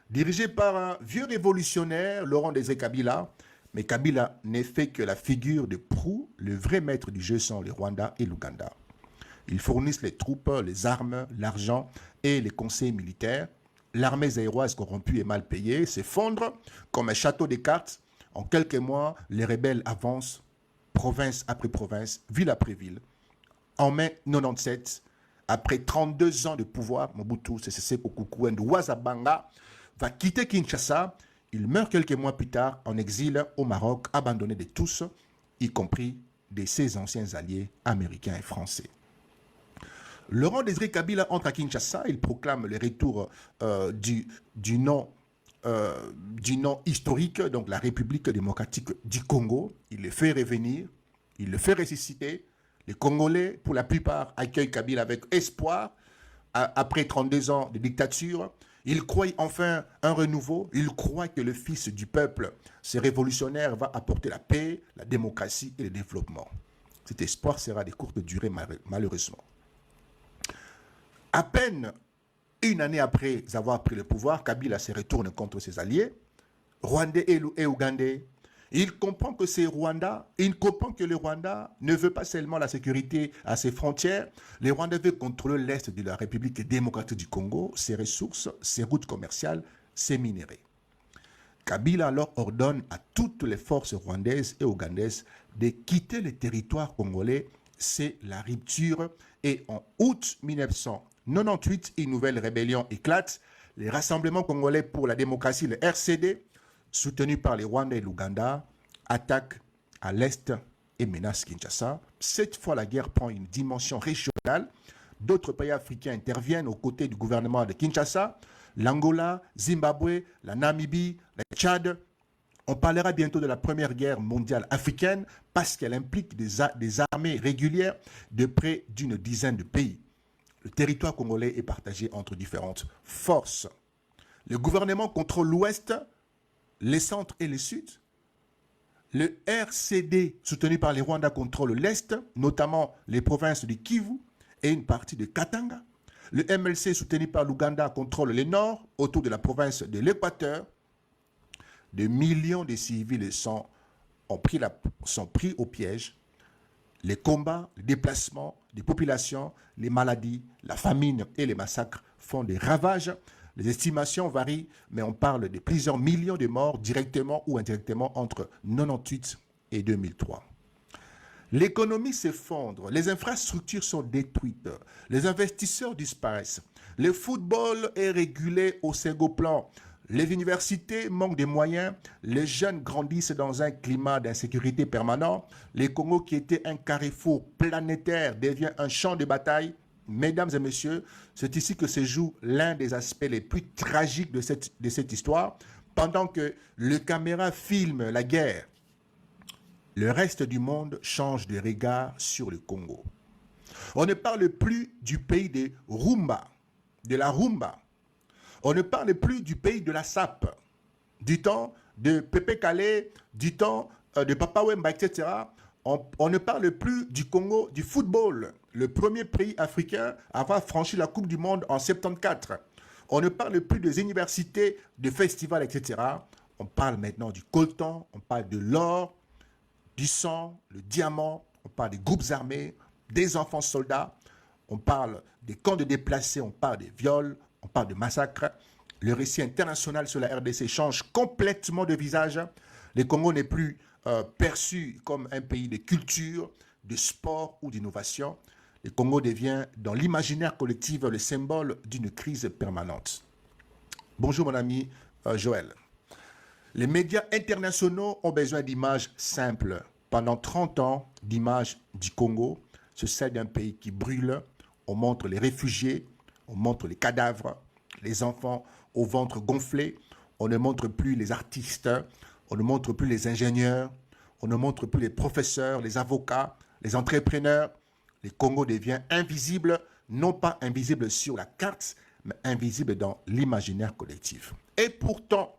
Speaker 1: dirigée par un vieux révolutionnaire, Laurent Désiré Kabila. Mais Kabila n'est fait que la figure de proue. Le vrai maître du jeu sont le Rwanda et l'Ouganda. Ils fournissent les troupes, les armes, l'argent et les conseils militaires. L'armée zaïroise corrompue et mal payée s'effondre comme un château de cartes. En quelques mois, les rebelles avancent, province après province, ville après ville. En mai 97, après 32 ans de pouvoir, Mobutu Sese Seko Kukuendo Wazabanga va quitter Kinshasa. Il meurt quelques mois plus tard en exil au Maroc, abandonné de tous, y compris de ses anciens alliés américains et français. Laurent Désiré Kabila entre à Kinshasa, il proclame le retour du nom historique, donc la République démocratique du Congo. Il le fait revenir, il le fait ressusciter. Les Congolais, pour la plupart, accueillent Kabila avec espoir. Après 32 ans de dictature, ils croient enfin un renouveau. Ils croient que le fils du peuple, ce révolutionnaire, va apporter la paix, la démocratie et le développement. Cet espoir sera de courte durée, malheureusement. À peine une année après avoir pris le pouvoir, Kabila se retourne contre ses alliés, Rwandais et Ougandais. Il comprend que c'est Rwanda, il comprend que le Rwanda ne veut pas seulement la sécurité à ses frontières, le Rwanda veut contrôler l'Est de la République démocratique du Congo, ses ressources, ses routes commerciales, ses minéraux. Kabila alors ordonne à toutes les forces rwandaises et ougandaises de quitter le territoire congolais. C'est la rupture. Et en août 1998, une nouvelle rébellion éclate. Les rassemblements congolais pour la démocratie, le RCD, soutenu par les Rwandais et l'Ouganda, attaquent à l'Est et menacent Kinshasa. Cette fois, la guerre prend une dimension régionale. D'autres pays africains interviennent aux côtés du gouvernement de Kinshasa. L'Angola, Zimbabwe, la Namibie, le Tchad. On parlera bientôt de la Première Guerre mondiale africaine parce qu'elle implique des armées régulières de près d'une dizaine de pays. Le territoire congolais est partagé entre différentes forces. Le gouvernement contrôle l'Ouest, les centres et le Sud. Le RCD, soutenu par les Rwandais, contrôle l'Est, notamment les provinces du Kivu et une partie de Katanga. Le MLC, soutenu par l'Ouganda, contrôle le Nord, autour de la province de l'Équateur. Des millions de civils sont pris au piège. Les combats, les déplacements des populations, les maladies, la famine et les massacres font des ravages. Les estimations varient, mais on parle de plusieurs millions de morts directement ou indirectement entre 1998 et 2003. L'économie s'effondre, les infrastructures sont détruites, les investisseurs disparaissent, le football est régulé au second plan, les universités manquent de moyens, les jeunes grandissent dans un climat d'insécurité permanent, le Congo qui était un carrefour planétaire devient un champ de bataille. Mesdames et messieurs, c'est ici que se joue l'un des aspects les plus tragiques de cette histoire. Pendant que le caméra filme la guerre, le reste du monde change de regard sur le Congo. On ne parle plus du pays de la Rumba. On ne parle plus du pays de la sape, du temps de Pépé Calais, du temps de Papa Wemba, etc., on ne parle plus du Congo, du football, le premier pays africain à avoir franchi la Coupe du Monde en 74. On ne parle plus des universités, de festivals, etc. On parle maintenant du coltan, on parle de l'or, du sang, le diamant, on parle des groupes armés, des enfants soldats, on parle des camps de déplacés, on parle des viols, on parle de massacres. Le récit international sur la RDC change complètement de visage. Le Congo n'est plus perçu comme un pays de culture, de sport ou d'innovation. Le Congo devient, dans l'imaginaire collectif, le symbole d'une crise permanente. Bonjour mon ami Joël. Les médias internationaux ont besoin d'images simples. Pendant 30 ans, d'images du Congo, c'est celle d'un pays qui brûle. On montre les réfugiés, on montre les cadavres, les enfants au ventre gonflé. On ne montre plus les artistes, on ne montre plus les ingénieurs, on ne montre plus les professeurs, les avocats, les entrepreneurs. Le Congo devient invisible, non pas invisible sur la carte, mais invisible dans l'imaginaire collectif. Et pourtant,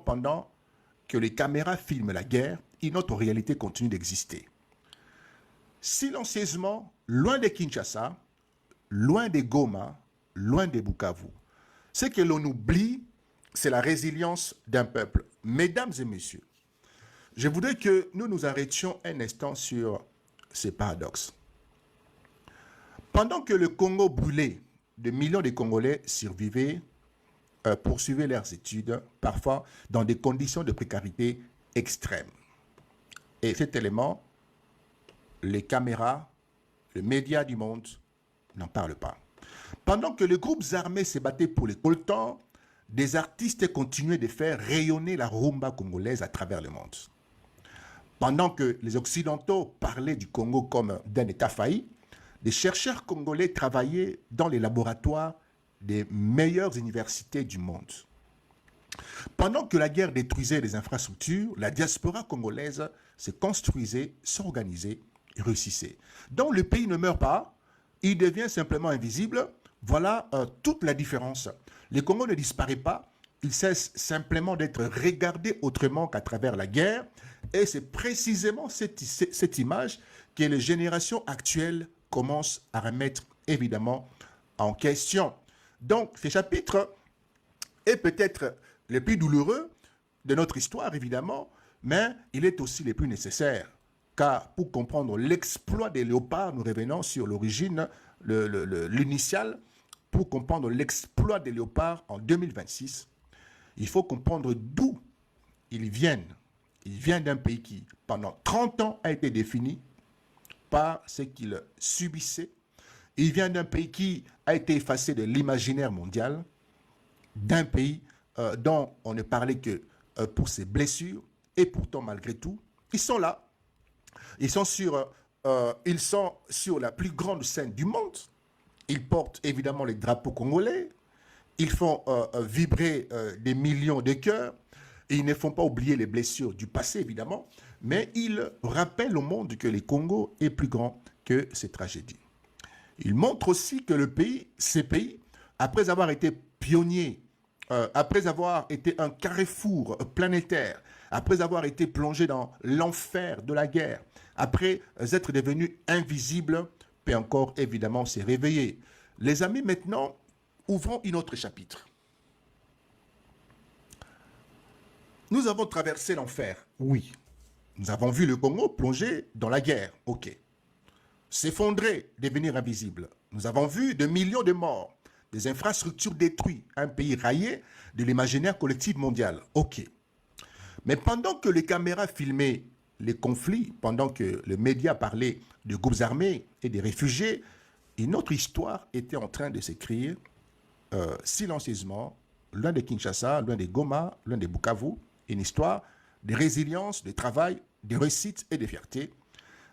Speaker 1: pendant que les caméras filment la guerre, une autre réalité continue d'exister. Silencieusement, loin de Kinshasa, loin de Goma, loin de Bukavu. Ce que l'on oublie, c'est la résilience d'un peuple. Mesdames et messieurs, je voudrais que nous nous arrêtions un instant sur ces paradoxes. Pendant que le Congo brûlait, des millions de Congolais survivaient, poursuivaient leurs études, parfois dans des conditions de précarité extrêmes. Et cet élément, les caméras, les médias du monde n'en parlent pas. Pendant que les groupes armés se battaient pour les coltans, des artistes continuaient de faire rayonner la rumba congolaise à travers le monde. Pendant que les Occidentaux parlaient du Congo comme d'un État failli, des chercheurs congolais travaillaient dans les laboratoires des meilleures universités du monde. Pendant que la guerre détruisait les infrastructures, la diaspora congolaise se construisait, s'organisait et réussissait. Donc le pays ne meurt pas, il devient simplement invisible. Voilà toute la différence. Le Congo ne disparaît pas, il cesse simplement d'être regardé autrement qu'à travers la guerre. Et c'est précisément cette image que les générations actuelles commencent à remettre évidemment en question. Donc ce chapitre est peut-être le plus douloureux de notre histoire, évidemment, mais il est aussi le plus nécessaire. Car pour comprendre l'exploit des léopards, nous revenons sur l'origine, l'initiale, pour comprendre l'exploit des léopards en 2026, il faut comprendre d'où ils viennent. Ils viennent d'un pays qui, pendant 30 ans, a été défini par ce qu'il subissait. Il vient d'un pays qui a été effacé de l'imaginaire mondial, d'un pays dont on ne parlait que pour ses blessures, et pourtant, malgré tout, ils sont là. Ils sont sur la plus grande scène du monde. Ils portent évidemment les drapeaux congolais. Ils font vibrer des millions de cœurs. Et ils ne font pas oublier les blessures du passé, évidemment. Mais ils rappellent au monde que le Congo est plus grand que ces tragédies. Ils montrent aussi que ces pays, après avoir été pionniers, après avoir été un carrefour planétaire, après avoir été plongés dans l'enfer de la guerre, après être devenus invisibles, peut encore évidemment se réveiller. Les amis, maintenant, ouvrons un autre chapitre. Nous avons traversé l'enfer, oui. Nous avons vu le Congo plonger dans la guerre, ok. S'effondrer, devenir invisible. Nous avons vu des millions de morts, des infrastructures détruites, un pays raillé de l'imaginaire collectif mondial, ok. Mais pendant que les caméras filmaient les conflits, pendant que les médias parlaient de groupes armés et des réfugiés, une autre histoire était en train de s'écrire silencieusement, loin de Kinshasa, loin de Goma, loin de Bukavu, une histoire de résilience, de travail, de réussite et de fierté.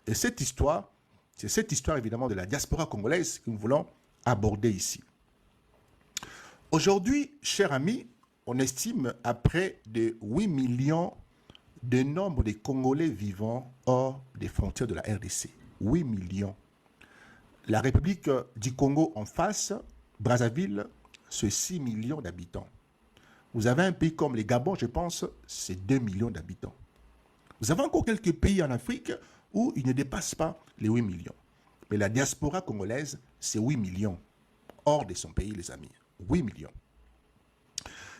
Speaker 1: Et cette histoire, c'est cette histoire évidemment de la diaspora congolaise que nous voulons aborder ici. Aujourd'hui, chers amis, on estime à près de 8 millions de nombre de Congolais vivant hors des frontières de la RDC. 8 millions. La République du Congo en face, Brazzaville, c'est 6 millions d'habitants. Vous avez un pays comme les Gabon, je pense, c'est 2 millions d'habitants. Vous avez encore quelques pays en Afrique où ils ne dépassent pas les 8 millions. Mais la diaspora congolaise, c'est 8 millions. Hors de son pays, les amis. 8 millions.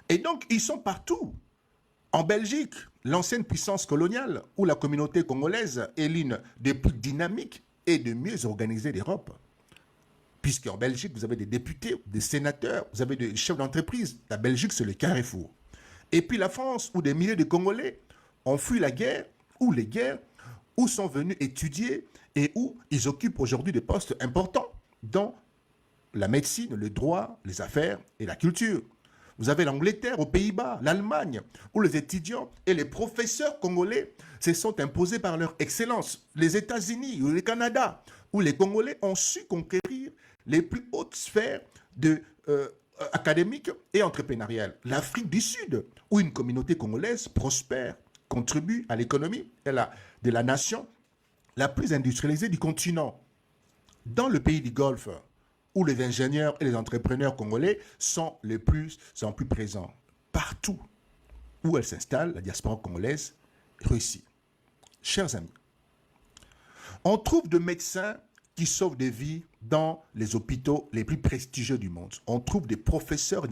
Speaker 1: Et donc, ils sont partout. En Belgique, l'ancienne puissance coloniale, où la communauté congolaise est l'une des plus dynamiques et des mieux organisées d'Europe. Puisqu'en Belgique, vous avez des députés, des sénateurs, vous avez des chefs d'entreprise. La Belgique, c'est le carrefour. Et puis la France, où des milliers de Congolais ont fui la guerre, ou les guerres, où sont venus étudier et où ils occupent aujourd'hui des postes importants dans la médecine, le droit, les affaires et la culture. Vous avez l'Angleterre aux Pays-Bas, l'Allemagne, où les étudiants et les professeurs congolais se sont imposés par leur excellence. Les États-Unis ou le Canada, où les Congolais ont su conquérir les plus hautes sphères académiques et entrepreneuriales. L'Afrique du Sud, où une communauté congolaise prospère, contribue à l'économie de la nation la plus industrialisée du continent. Dans le pays du Golfe, où les ingénieurs et les entrepreneurs congolais sont plus présents. Partout où elle s'installe, la diaspora congolaise réussit. Chers amis, on trouve des médecins qui sauvent des vies dans les hôpitaux les plus prestigieux du monde. On trouve des professeurs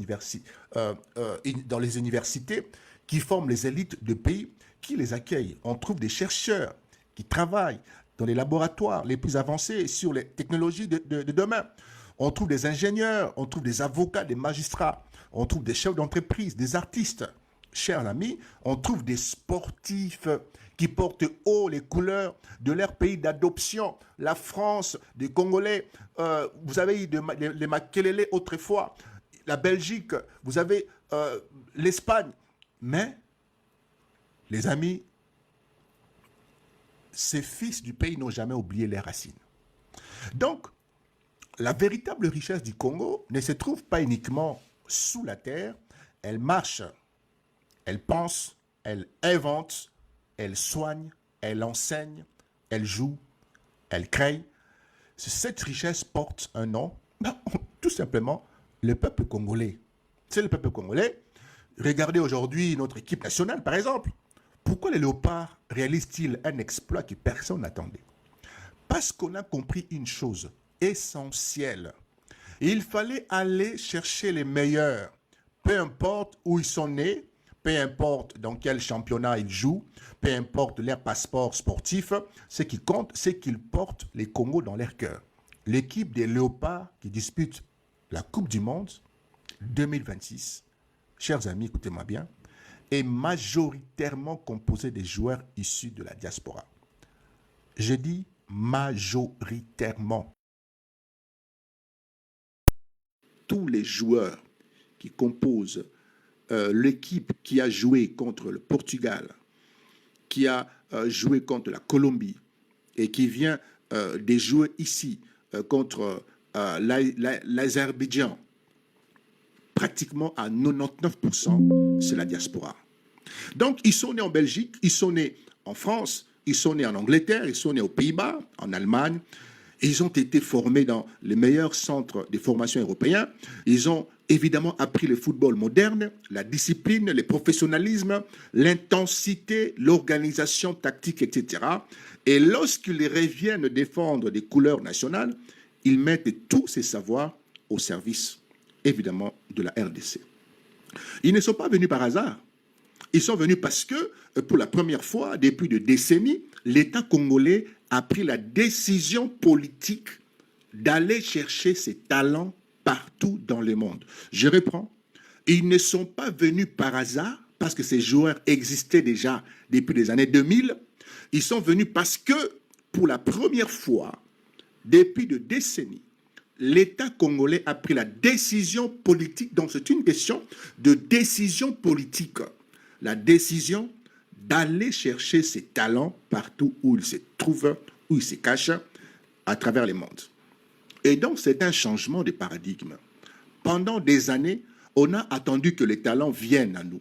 Speaker 1: dans les universités qui forment les élites de pays qui les accueillent. On trouve des chercheurs qui travaillent dans les laboratoires les plus avancés sur les technologies de demain. On trouve des ingénieurs, on trouve des avocats, des magistrats, on trouve des chefs d'entreprise, des artistes. Chers amis, on trouve des sportifs qui portent haut les couleurs de leur pays d'adoption. La France, des Congolais, vous avez eu les Makelele autrefois, la Belgique, vous avez l'Espagne. Mais, les amis, ces fils du pays n'ont jamais oublié les racines. Donc, la véritable richesse du Congo ne se trouve pas uniquement sous la terre, elle marche, elle pense, elle invente, elle soigne, elle enseigne, elle joue, elle crée. Cette richesse porte un nom, tout simplement le peuple congolais. C'est le peuple congolais. Regardez aujourd'hui notre équipe nationale, par exemple. Pourquoi les Léopards réalisent-ils un exploit que personne n'attendait? Parce qu'on a compris une chose essentielle. Il fallait aller chercher les meilleurs, peu importe où ils sont nés, peu importe dans quel championnat ils jouent, peu importe leur passeport sportif, ce qui compte, c'est qu'ils portent les Congos dans leur cœur. L'équipe des Léopards qui dispute la Coupe du Monde 2026, chers amis, écoutez-moi bien, est majoritairement composée des joueurs issus de la diaspora. Je dis majoritairement.
Speaker 2: Tous les joueurs qui composent l'équipe qui a joué contre le Portugal, qui a joué contre la Colombie et qui vient de jouer ici contre l'Azerbaïdjan, pratiquement à 99%, c'est la diaspora. Donc, ils sont nés en Belgique, ils sont nés en France, ils sont nés en Angleterre, ils sont nés aux Pays-Bas, en Allemagne. Ils ont été formés dans les meilleurs centres de formation européens. Ils ont évidemment appris le football moderne, la discipline, le professionnalisme, l'intensité, l'organisation tactique, etc. Et lorsqu'ils reviennent défendre des couleurs nationales, ils mettent tous ces savoirs au service, évidemment, de la RDC. Ils ne sont pas venus par hasard. Ils sont venus parce que, pour la première fois, depuis des décennies, l'État congolais a pris la décision politique d'aller chercher ses talents partout dans le monde. Je reprends. Ils ne sont pas venus par hasard, parce que ces joueurs existaient déjà depuis les années 2000. Ils sont venus parce que, pour la première fois, depuis des décennies, l'État congolais a pris la décision politique, donc c'est une question de décision politique, la décision d'aller chercher ses talents partout où ils se trouvent, où ils se cachent, à travers le monde. Et donc, c'est un changement de paradigme. Pendant des années, on a attendu que les talents viennent à nous.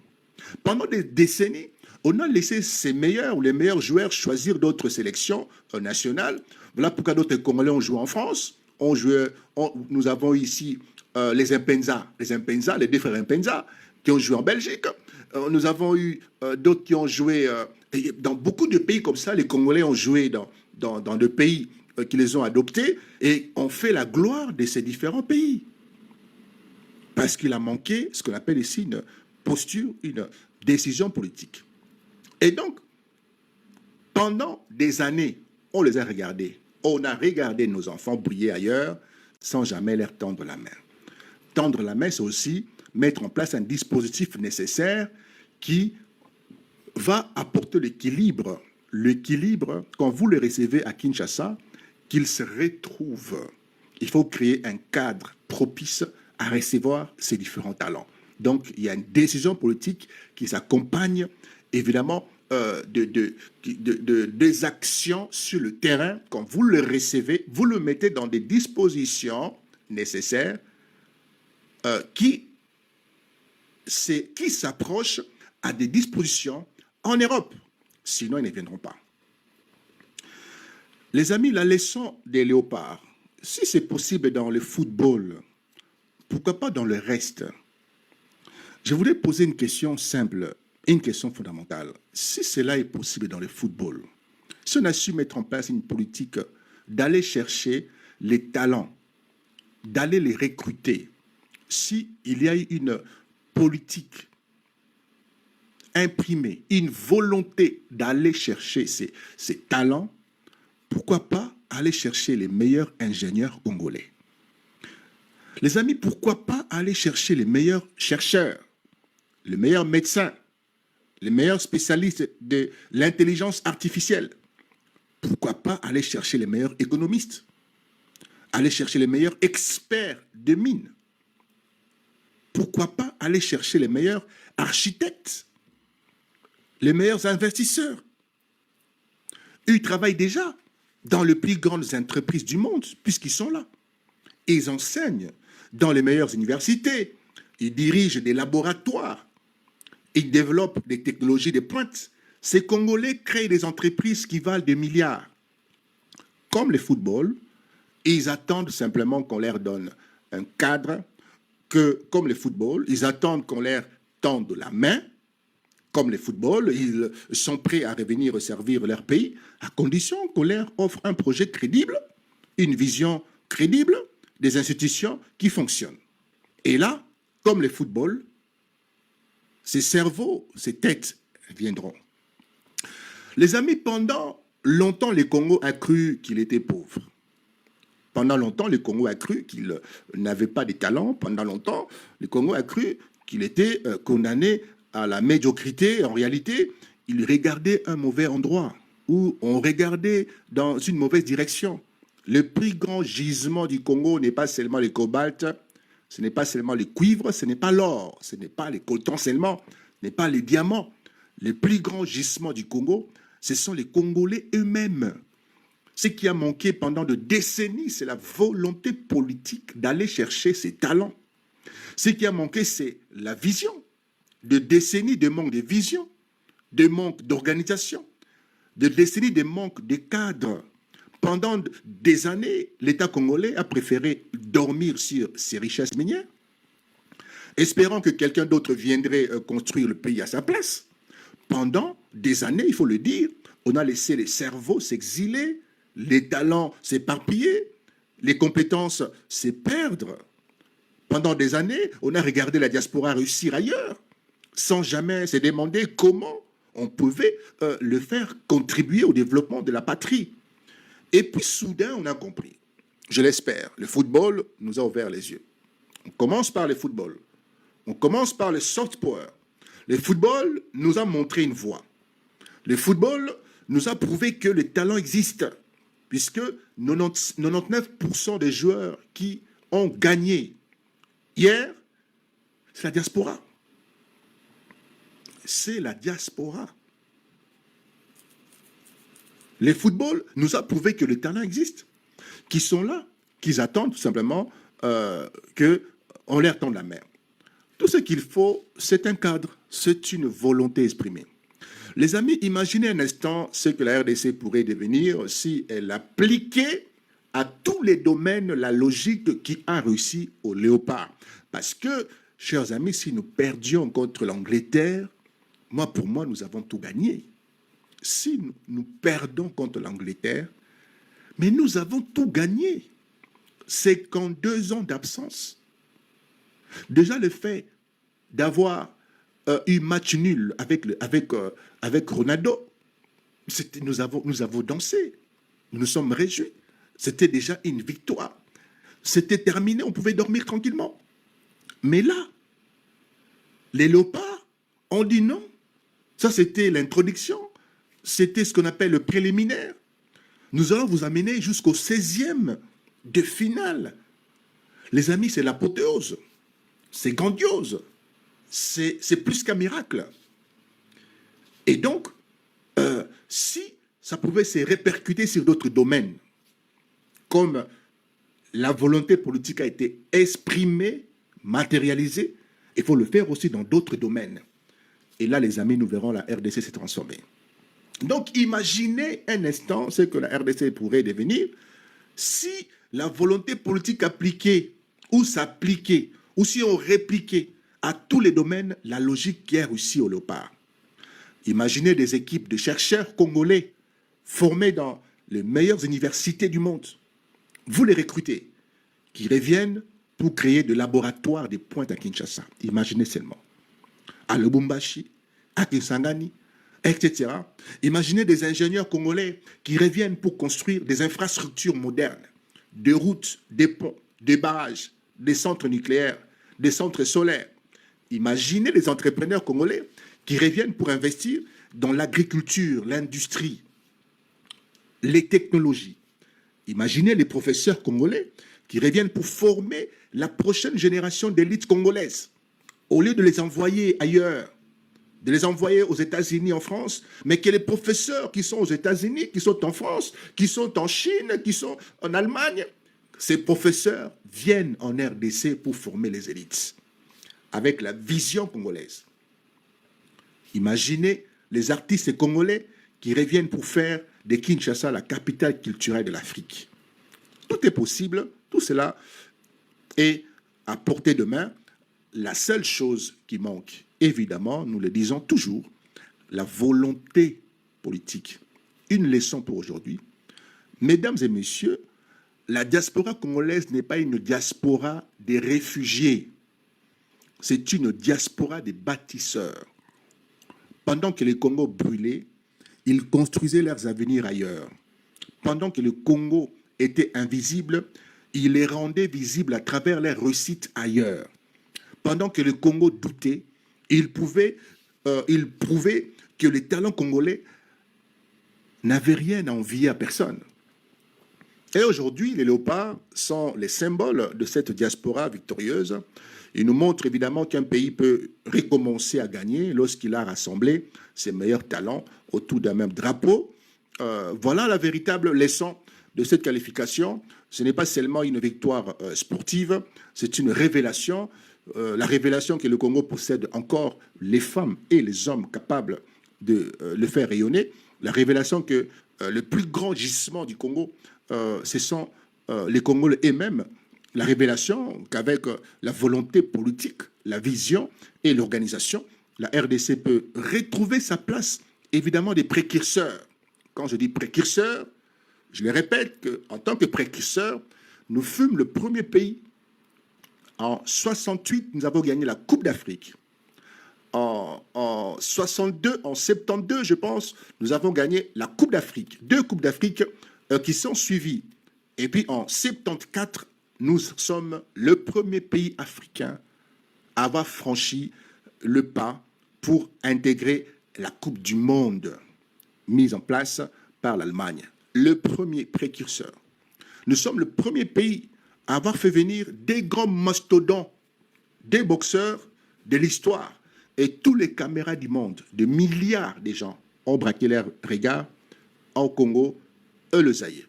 Speaker 2: Pendant des décennies, on a laissé ces meilleurs ou les meilleurs joueurs choisir d'autres sélections nationales. Voilà pourquoi d'autres Congolais ont joué en France. Nous avons ici les Impenza, les deux frères Impenza,
Speaker 1: qui ont joué en Belgique. Nous avons eu d'autres qui ont joué dans beaucoup de pays comme ça. Les Congolais ont joué dans des pays qui les ont adoptés et ont fait la gloire de ces différents pays. Parce qu'il a manqué ce qu'on appelle ici une posture, une décision politique. Et donc, pendant des années, on les a regardés. On a regardé nos enfants briller ailleurs sans jamais leur tendre la main. Tendre la main, c'est aussi mettre en place un dispositif nécessaire qui va apporter l'équilibre. L'équilibre, quand vous le recevez à Kinshasa, qu'il se retrouve. Il faut créer un cadre propice à recevoir ces différents talents. Donc, il y a une décision politique qui s'accompagne, évidemment, des actions sur le terrain. Quand vous le recevez, vous le mettez dans des dispositions nécessaires qui s'approchent à des dispositions en Europe. Sinon, ils ne viendront pas. Les amis, la leçon des léopards, si c'est possible dans le football, pourquoi pas dans le reste? Je voulais poser une question simple, une question fondamentale. Si cela est possible dans le football, si on a su mettre en place une politique d'aller chercher les talents, d'aller les recruter, si il y a une politique imprimée, une volonté d'aller chercher ces talents, pourquoi pas aller chercher les meilleurs ingénieurs congolais? Les amis, pourquoi pas aller chercher les meilleurs chercheurs, les meilleurs médecins, les meilleurs spécialistes de l'intelligence artificielle? Pourquoi pas aller chercher les meilleurs économistes, aller chercher les meilleurs experts de mines? Pourquoi pas aller chercher les meilleurs architectes, les meilleurs investisseurs? Ils travaillent déjà dans les plus grandes entreprises du monde, puisqu'ils sont là. Ils enseignent dans les meilleures universités. Ils dirigent des laboratoires. Ils développent des technologies de pointe. Ces Congolais créent des entreprises qui valent des milliards. Comme le football, ils attendent simplement qu'on leur donne un cadre, comme le football, ils attendent qu'on leur tende la main. Comme le football, ils sont prêts à revenir servir leur pays, à condition qu'on leur offre un projet crédible, une vision crédible, des institutions qui fonctionnent. Et là, comme le football, ces cerveaux, ces têtes viendront. Les amis, pendant longtemps, le Congo a cru qu'il était pauvre. Pendant longtemps, le Congo a cru qu'il n'avait pas de talent. Pendant longtemps, le Congo a cru qu'il était condamné à la médiocrité. En réalité, il regardait un mauvais endroit, où on regardait dans une mauvaise direction. Le plus grand gisement du Congo n'est pas seulement le cobalt, ce n'est pas seulement le cuivre, ce n'est pas l'or, ce n'est pas les coltans seulement, ce n'est pas les diamants. Le plus grand gisement du Congo, ce sont les Congolais eux-mêmes. Ce qui a manqué pendant des décennies, c'est la volonté politique d'aller chercher ces talents. Ce qui a manqué, c'est la vision. De décennies de manque de vision, de manque d'organisation, de décennies de manque de cadres. Pendant des années, l'État congolais a préféré dormir sur ses richesses minières, espérant que quelqu'un d'autre viendrait construire le pays à sa place. Pendant des années, il faut le dire, on a laissé les cerveaux s'exiler, les talents s'éparpiller, les compétences se perdre. Pendant des années, on a regardé la diaspora réussir ailleurs, sans jamais se demander comment on pouvait le faire contribuer au développement de la patrie. Et puis soudain, on a compris. Je l'espère. Le football nous a ouvert les yeux. On commence par le football. On commence par le soft power. Le football nous a montré une voie. Le football nous a prouvé que le talent existe, puisque 99% des joueurs qui ont gagné hier, c'est la diaspora. C'est la diaspora. Le football nous a prouvé que le talent existe, qu'ils sont là, qu'ils attendent tout simplement qu'on leur tende la main. Tout ce qu'il faut, c'est un cadre, c'est une volonté exprimée. Les amis, imaginez un instant ce que la RDC pourrait devenir si elle appliquait à tous les domaines la logique qui a réussi au léopard. Parce que
Speaker 2: chers amis, si nous perdions contre l'Angleterre, pour moi, nous avons tout gagné. Si nous perdons contre l'Angleterre, mais nous avons tout gagné. C'est qu'en 2 ans d'absence, déjà le fait d'avoir eu match nul avec Ronaldo, nous avons dansé, nous nous sommes réjouis. C'était déjà une victoire. C'était terminé, on pouvait dormir tranquillement. Mais là, les léopards ont dit non. Ça, c'était l'introduction. C'était ce qu'on appelle le préliminaire. Nous allons vous amener jusqu'au 16e de finale. Les amis, c'est l'apothéose. C'est grandiose. C'est plus qu'un miracle. Et donc, si ça pouvait se répercuter sur d'autres domaines, comme la volonté politique a été exprimée, matérialisée, il faut le faire aussi dans d'autres domaines. Et là, les amis, nous verrons la RDC s'est transformée. Donc, imaginez un instant ce que la RDC pourrait devenir si la volonté politique appliquée ou s'appliquait, ou si on répliquait à tous les domaines la logique qui est réussie au Léopard. Imaginez des équipes de chercheurs congolais formés dans les meilleures universités du monde. Vous les recrutez, qui reviennent pour créer des laboratoires de pointe à Kinshasa. Imaginez seulement. À Lubumbashi, à Kisangani, etc. Imaginez des ingénieurs congolais qui reviennent pour construire des infrastructures modernes, des routes, des ponts, des barrages, des centres nucléaires, des centres solaires. Imaginez les entrepreneurs congolais qui reviennent pour investir dans l'agriculture, l'industrie, les technologies. Imaginez les professeurs congolais qui reviennent pour former la prochaine génération d'élites congolaises. Au lieu de les envoyer ailleurs, de les envoyer aux États-Unis, en France, mais que les professeurs qui sont aux États-Unis, qui sont en France, qui sont en Chine, qui sont en Allemagne, ces professeurs viennent en RDC pour former les élites, avec la vision congolaise. Imaginez les artistes congolais qui reviennent pour faire de Kinshasa la capitale culturelle de l'Afrique. Tout est possible, tout cela est à portée de main. La seule chose qui manque, évidemment, nous le disons toujours, la volonté politique. Une leçon pour aujourd'hui. Mesdames et messieurs, la diaspora congolaise n'est pas une diaspora des réfugiés. C'est une diaspora des bâtisseurs. Pendant que le Congo brûlait, ils construisaient leurs avenirs ailleurs. Pendant que le Congo était invisible, ils les rendaient visibles à travers leurs réussites ailleurs. Pendant que le Congo doutait, il prouvait que les talents congolais n'avaient rien à envier à personne. Et aujourd'hui, les léopards sont les symboles de cette diaspora victorieuse. Ils nous montrent évidemment qu'un pays peut recommencer à gagner lorsqu'il a rassemblé ses meilleurs talents autour d'un même drapeau. Voilà la véritable leçon de cette qualification. Ce n'est pas seulement une victoire sportive, c'est une révélation. La révélation que le Congo possède encore les femmes et les hommes capables de le faire rayonner. La révélation que le plus grand gisement du Congo, ce sont les Congolais eux-mêmes. La révélation qu'avec la volonté politique, la vision et l'organisation, la RDC peut retrouver sa place, évidemment, des précurseurs. Quand je dis précurseurs, je le répète qu'en tant que précurseurs, nous fûmes le premier pays. En 68, nous avons gagné la Coupe d'Afrique. En 62, en 72, je pense, nous avons gagné la Coupe d'Afrique. 2 Coupes d'Afrique qui sont suivies. Et puis en 74, nous sommes le premier pays africain à avoir franchi le pas pour intégrer la Coupe du Monde mise en place par l'Allemagne. Le premier précurseur. Nous sommes le premier pays à avoir fait venir des grands mastodontes, des boxeurs de l'histoire. Et tous les caméras du monde, de milliards de gens, ont braqué leur regard au Congo et le Zaïre.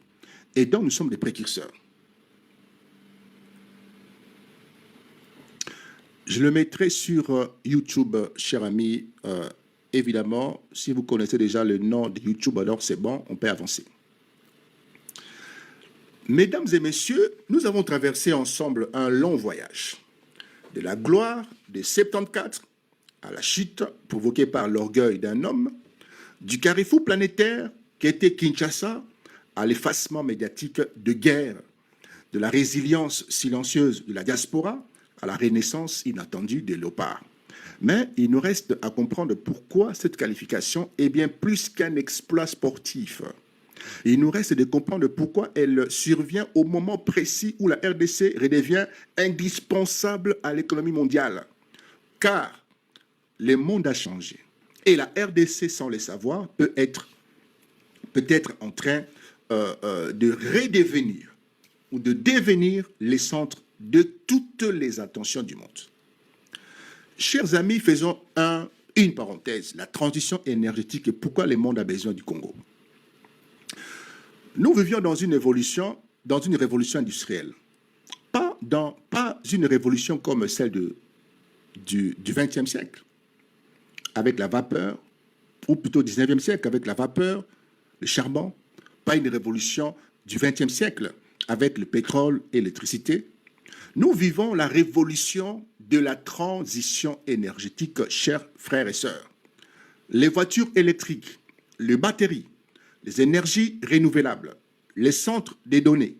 Speaker 2: Et donc, nous sommes des précurseurs. Je le mettrai sur YouTube, cher ami. Évidemment, si vous connaissez déjà le nom de YouTube, alors c'est bon, on peut avancer. Mesdames et messieurs, nous avons traversé ensemble un long voyage. de la gloire de 74 à la chute provoquée par l'orgueil d'un homme, du carrefour planétaire qui était Kinshasa à l'effacement médiatique de guerre, de la résilience silencieuse de la diaspora à la renaissance inattendue des léopards. Mais il nous reste à comprendre pourquoi cette qualification est bien plus qu'un exploit sportif. Il nous reste de comprendre pourquoi elle survient au moment précis où la RDC redevient indispensable à l'économie mondiale. Car le monde a changé. Et la RDC, sans le savoir, peut être en train de redevenir ou de devenir les centres de toutes les attentions du monde. Chers amis, faisons une parenthèse, la transition énergétique et pourquoi le monde a besoin du Congo. Nous vivions dans une révolution industrielle, pas une révolution comme celle du XXe siècle, avec la vapeur, ou plutôt XIXe siècle, avec la vapeur, le charbon, pas une révolution du XXe siècle, avec le pétrole et l'électricité. Nous vivons la révolution de la transition énergétique, chers frères et sœurs. Les voitures électriques, les batteries, les énergies renouvelables, les centres des données,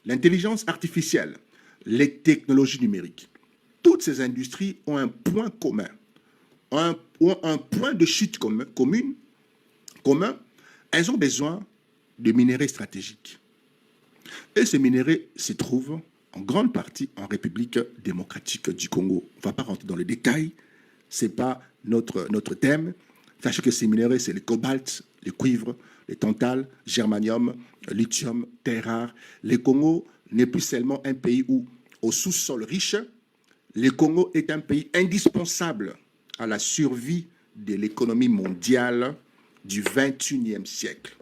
Speaker 2: l'intelligence artificielle, les technologies numériques. Toutes ces industries ont un point commun, un point de chute commun. Elles ont besoin de minerais stratégiques. Et ces minerais se trouvent en grande partie en République démocratique du Congo. On ne va pas rentrer dans les détails, ce n'est pas notre thème. Sachez que ces minerais, c'est le cobalt, le cuivre, le tantal, germanium, lithium, terres rares. Le Congo n'est plus seulement un pays au sous-sol riche. Le Congo est un pays indispensable à la survie de l'économie mondiale du XXIe siècle.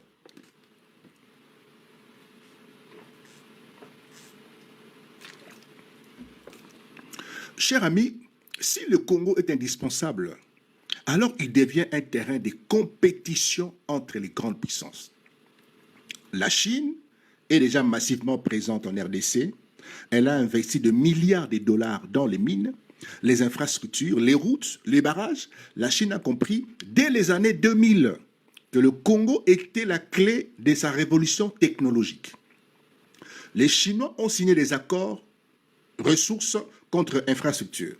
Speaker 2: Chers amis, si le Congo est indispensable, alors il devient un terrain de compétition entre les grandes puissances. La Chine est déjà massivement présente en RDC. Elle a investi de milliards de dollars dans les mines, les infrastructures, les routes, les barrages. La Chine a compris dès les années 2000 que le Congo était la clé de sa révolution technologique. Les Chinois ont signé des accords ressources contre infrastructures.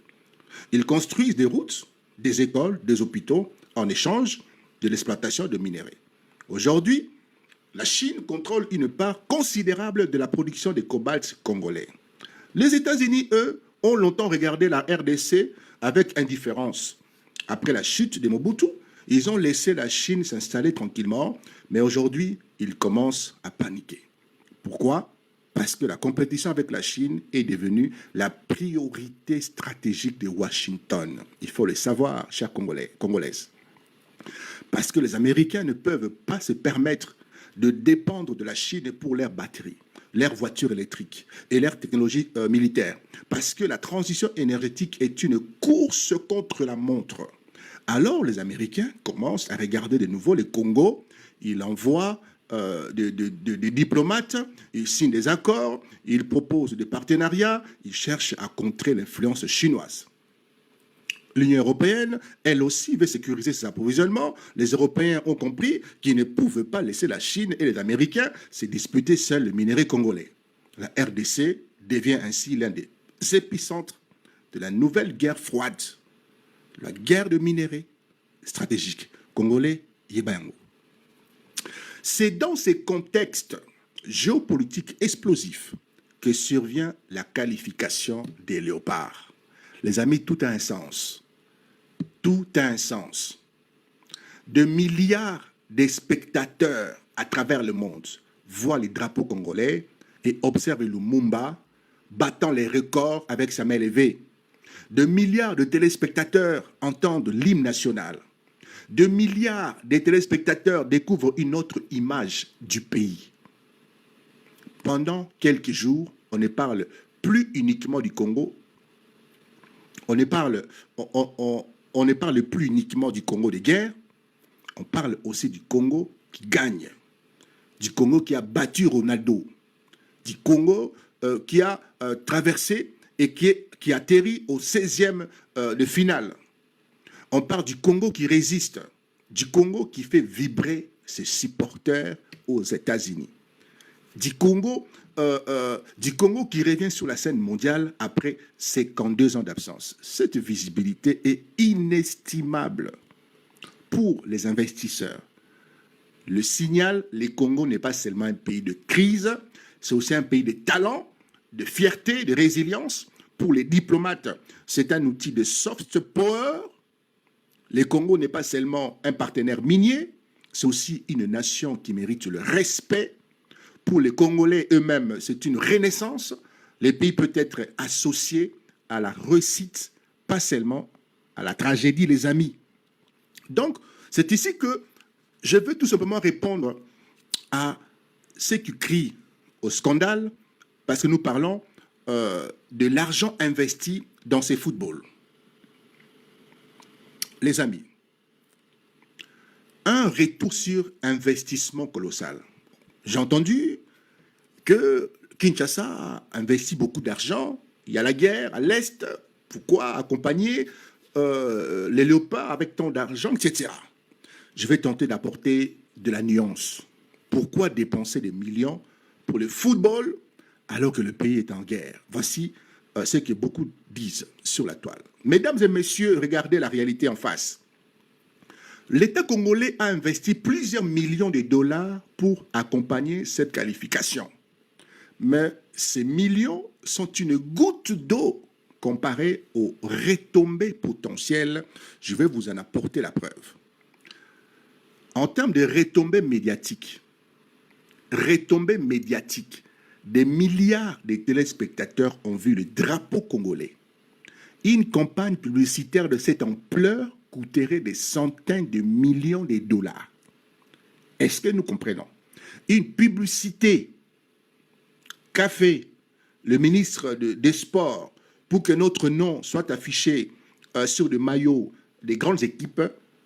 Speaker 2: Ils construisent des routes, des écoles, des hôpitaux en échange de l'exploitation de minerais. Aujourd'hui, la Chine contrôle une part considérable de la production de cobalt congolais. Les États-Unis, eux, ont longtemps regardé la RDC avec indifférence. Après la chute de Mobutu, ils ont laissé la Chine s'installer tranquillement, mais aujourd'hui, ils commencent à paniquer. Pourquoi ? Parce que la compétition avec la Chine est devenue la priorité stratégique de Washington. Il faut le savoir, chers Congolaises. Parce que les Américains ne peuvent pas se permettre de dépendre de la Chine pour leurs batteries, leurs voitures électriques et leurs technologies militaires. Parce que la transition énergétique est une course contre la montre. Alors les Américains commencent à regarder de nouveau le Congo. Ils envoient des diplomates, ils signent des accords, ils proposent des partenariats, ils cherchent à contrer l'influence chinoise. L'Union européenne, elle aussi, veut sécuriser ses approvisionnements. Les Européens ont compris qu'ils ne pouvaient pas laisser la Chine et les Américains se disputer seuls le minerai congolais. La RDC devient ainsi l'un des épicentres de la nouvelle guerre froide, la guerre de minerais stratégiques congolais Yebango. C'est dans ces contextes géopolitiques explosifs que survient la qualification des léopards. Les amis, tout a un sens. Tout a un sens. De milliards de spectateurs à travers le monde voient les drapeaux congolais et observent Lumumba battant les records avec sa main levée. De milliards de téléspectateurs entendent l'hymne national. De milliards de téléspectateurs découvrent une autre image du pays. Pendant quelques jours, on ne parle plus uniquement du Congo. On ne parle plus uniquement du Congo de guerre. On parle aussi du Congo qui gagne. Du Congo qui a battu Ronaldo. Du Congo qui a traversé et qui atterrit au 16e de finale. On parle du Congo qui résiste, du Congo qui fait vibrer ses supporters aux États-Unis, du Congo qui revient sur la scène mondiale après 52 ans d'absence. Cette visibilité est inestimable pour les investisseurs. Le signal, le Congo n'est pas seulement un pays de crise, c'est aussi un pays de talent, de fierté, de résilience. Pour les diplomates, c'est un outil de soft power. Le Congo n'est pas seulement un partenaire minier, c'est aussi une nation qui mérite le respect. Pour les Congolais eux-mêmes, c'est une renaissance. Le pays peut être associé à la réussite, pas seulement à la tragédie, les amis. Donc, c'est ici que je veux tout simplement répondre à ceux qui crient au scandale, parce que nous parlons de l'argent investi dans ces footballs. Les amis, un retour sur investissement colossal. J'ai entendu que Kinshasa a investi beaucoup d'argent, il y a la guerre à l'Est, pourquoi accompagner les léopards avec tant d'argent, etc. Je vais tenter d'apporter de la nuance. Pourquoi dépenser des millions pour le football alors que le pays est en guerre? Voici ce que beaucoup disent sur la toile. Mesdames et messieurs, regardez la réalité en face. L'État congolais a investi plusieurs millions de dollars pour accompagner cette qualification. Mais ces millions sont une goutte d'eau comparée aux retombées potentielles. Je vais vous en apporter la preuve. En termes de retombées médiatiques, des milliards de téléspectateurs ont vu le drapeau congolais. Une campagne publicitaire de cette ampleur coûterait des centaines de millions de dollars. Est-ce que nous comprenons? Une publicité qu'a fait le ministre des Sports pour que notre nom soit affiché sur le maillot des grandes équipes,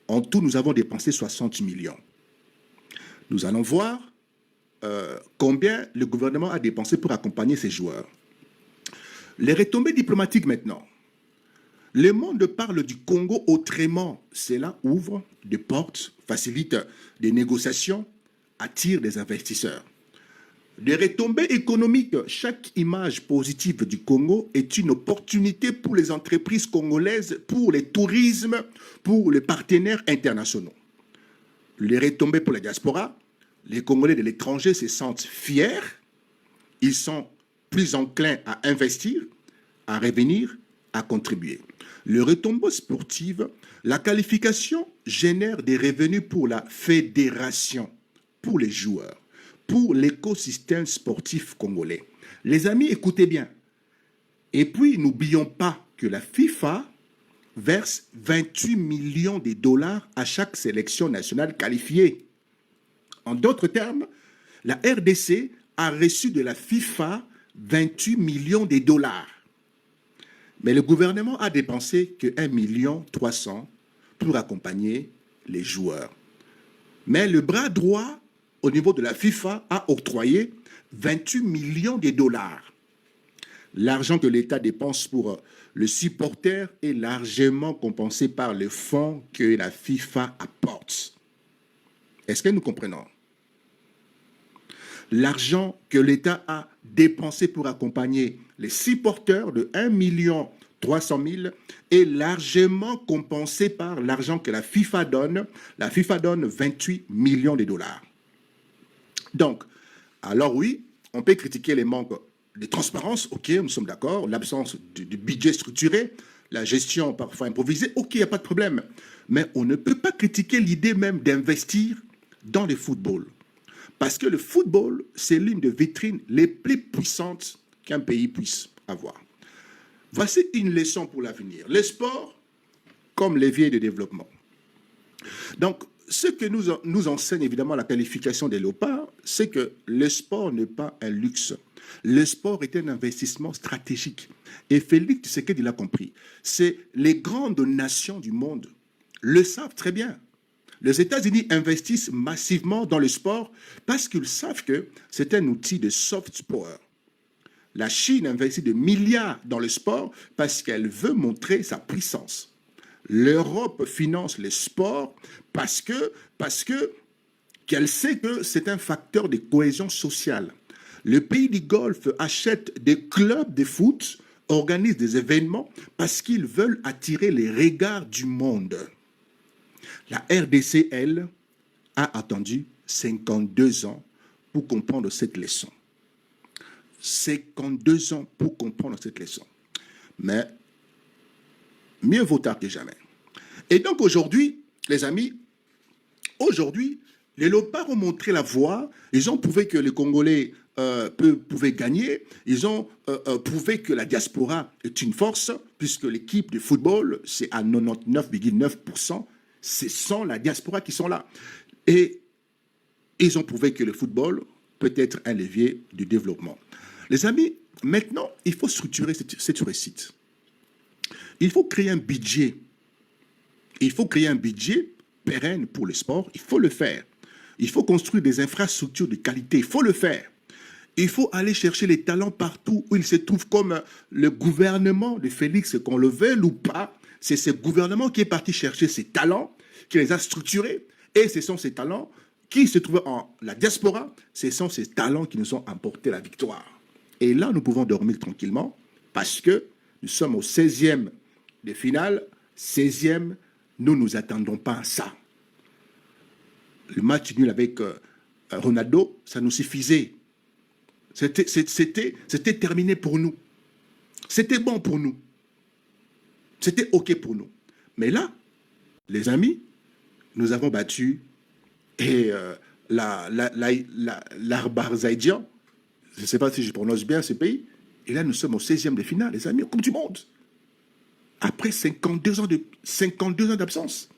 Speaker 2: en tout, nous avons dépensé 60 millions. Nous allons voir combien le gouvernement a dépensé pour accompagner ces joueurs. Les retombées diplomatiques maintenant. Le monde parle du Congo autrement. Cela ouvre des portes, facilite des négociations, attire des investisseurs. Les retombées économiques, chaque image positive du Congo est une opportunité pour les entreprises congolaises, pour les tourismes, pour les partenaires internationaux. Les retombées pour la diaspora, les Congolais de l'étranger se sentent fiers, ils sont plus enclins à investir, à revenir, à contribuer. Le retombée sportive, la qualification génère des revenus pour la fédération, pour les joueurs, pour l'écosystème sportif congolais. Les amis, écoutez bien. Et puis, n'oublions pas que la FIFA verse 28 millions de dollars à chaque sélection nationale qualifiée. En d'autres termes, la RDC a reçu de la FIFA 28 millions de dollars. Mais le gouvernement a dépensé que 1,3 million pour accompagner les joueurs. Mais le bras droit, au niveau de la FIFA, a octroyé 28 millions de dollars. L'argent que l'État dépense pour le supporter est largement compensé par le fonds que la FIFA apporte. Est-ce que nous comprenons? L'argent que l'État a dépensé pour accompagner les supporters de 1,3 million est largement compensé par l'argent que la FIFA donne. La FIFA donne 28 millions de dollars. Donc, alors oui, on peut critiquer les manques de transparence, ok, nous sommes d'accord, l'absence de budget structuré, la gestion parfois improvisée, ok, il n'y a pas de problème. Mais on ne peut pas critiquer l'idée même d'investir dans le football. Parce que le football, c'est l'une des vitrines les plus puissantes qu'un pays puisse avoir. Voici une leçon pour l'avenir. Le sport comme levier de développement. Donc, ce que nous enseigne évidemment la qualification des léopards, c'est que le sport n'est pas un luxe. Le sport est un investissement stratégique. Et Félix Tshisekedi l'a compris. C'est les grandes nations du monde le savent très bien. Les États-Unis investissent massivement dans le sport parce qu'ils savent que c'est un outil de soft power. La Chine investit des milliards dans le sport parce qu'elle veut montrer sa puissance. L'Europe finance le sport parce qu'elle sait que c'est un facteur de cohésion sociale. Le pays du Golfe achète des clubs de foot, organise des événements parce qu'ils veulent attirer les regards du monde. La RDC, elle, a attendu 52 ans pour comprendre cette leçon. 52 ans pour comprendre cette leçon. Mais mieux vaut tard que jamais. Et donc aujourd'hui, les amis, aujourd'hui, les Léopards ont montré la voie. Ils ont prouvé que les Congolais pouvaient gagner. Ils ont prouvé que la diaspora est une force, puisque l'équipe de football, c'est à 99,9%, ce sont la diaspora qui sont là. Et ils ont prouvé que le football peut être un levier de développement. Les amis, maintenant, il faut structurer cette réussite. Il faut créer un budget. Il faut créer un budget pérenne pour le sport. Il faut le faire. Il faut construire des infrastructures de qualité. Il faut le faire. Il faut aller chercher les talents partout où ils se trouvent, comme le gouvernement de Félix, qu'on le veuille ou pas. C'est ce gouvernement qui est parti chercher ces talents, qui les a structurés. Et ce sont ces talents qui se trouvent en la diaspora. Ce sont ces talents qui nous ont apporté la victoire. Et là, nous pouvons dormir tranquillement parce que nous sommes au 16e de finale. 16e, nous ne nous attendons pas à ça. Le match nul avec Ronaldo, ça nous suffisait. C'était terminé pour nous. C'était bon pour nous. C'était OK pour nous. Mais là, les amis, nous avons battu et l'Azerbaïdjan, je ne sais pas si je prononce bien ce pays, et là nous sommes au 16e de finale, les amis, Coupe du Monde. Après 52 ans d'absence.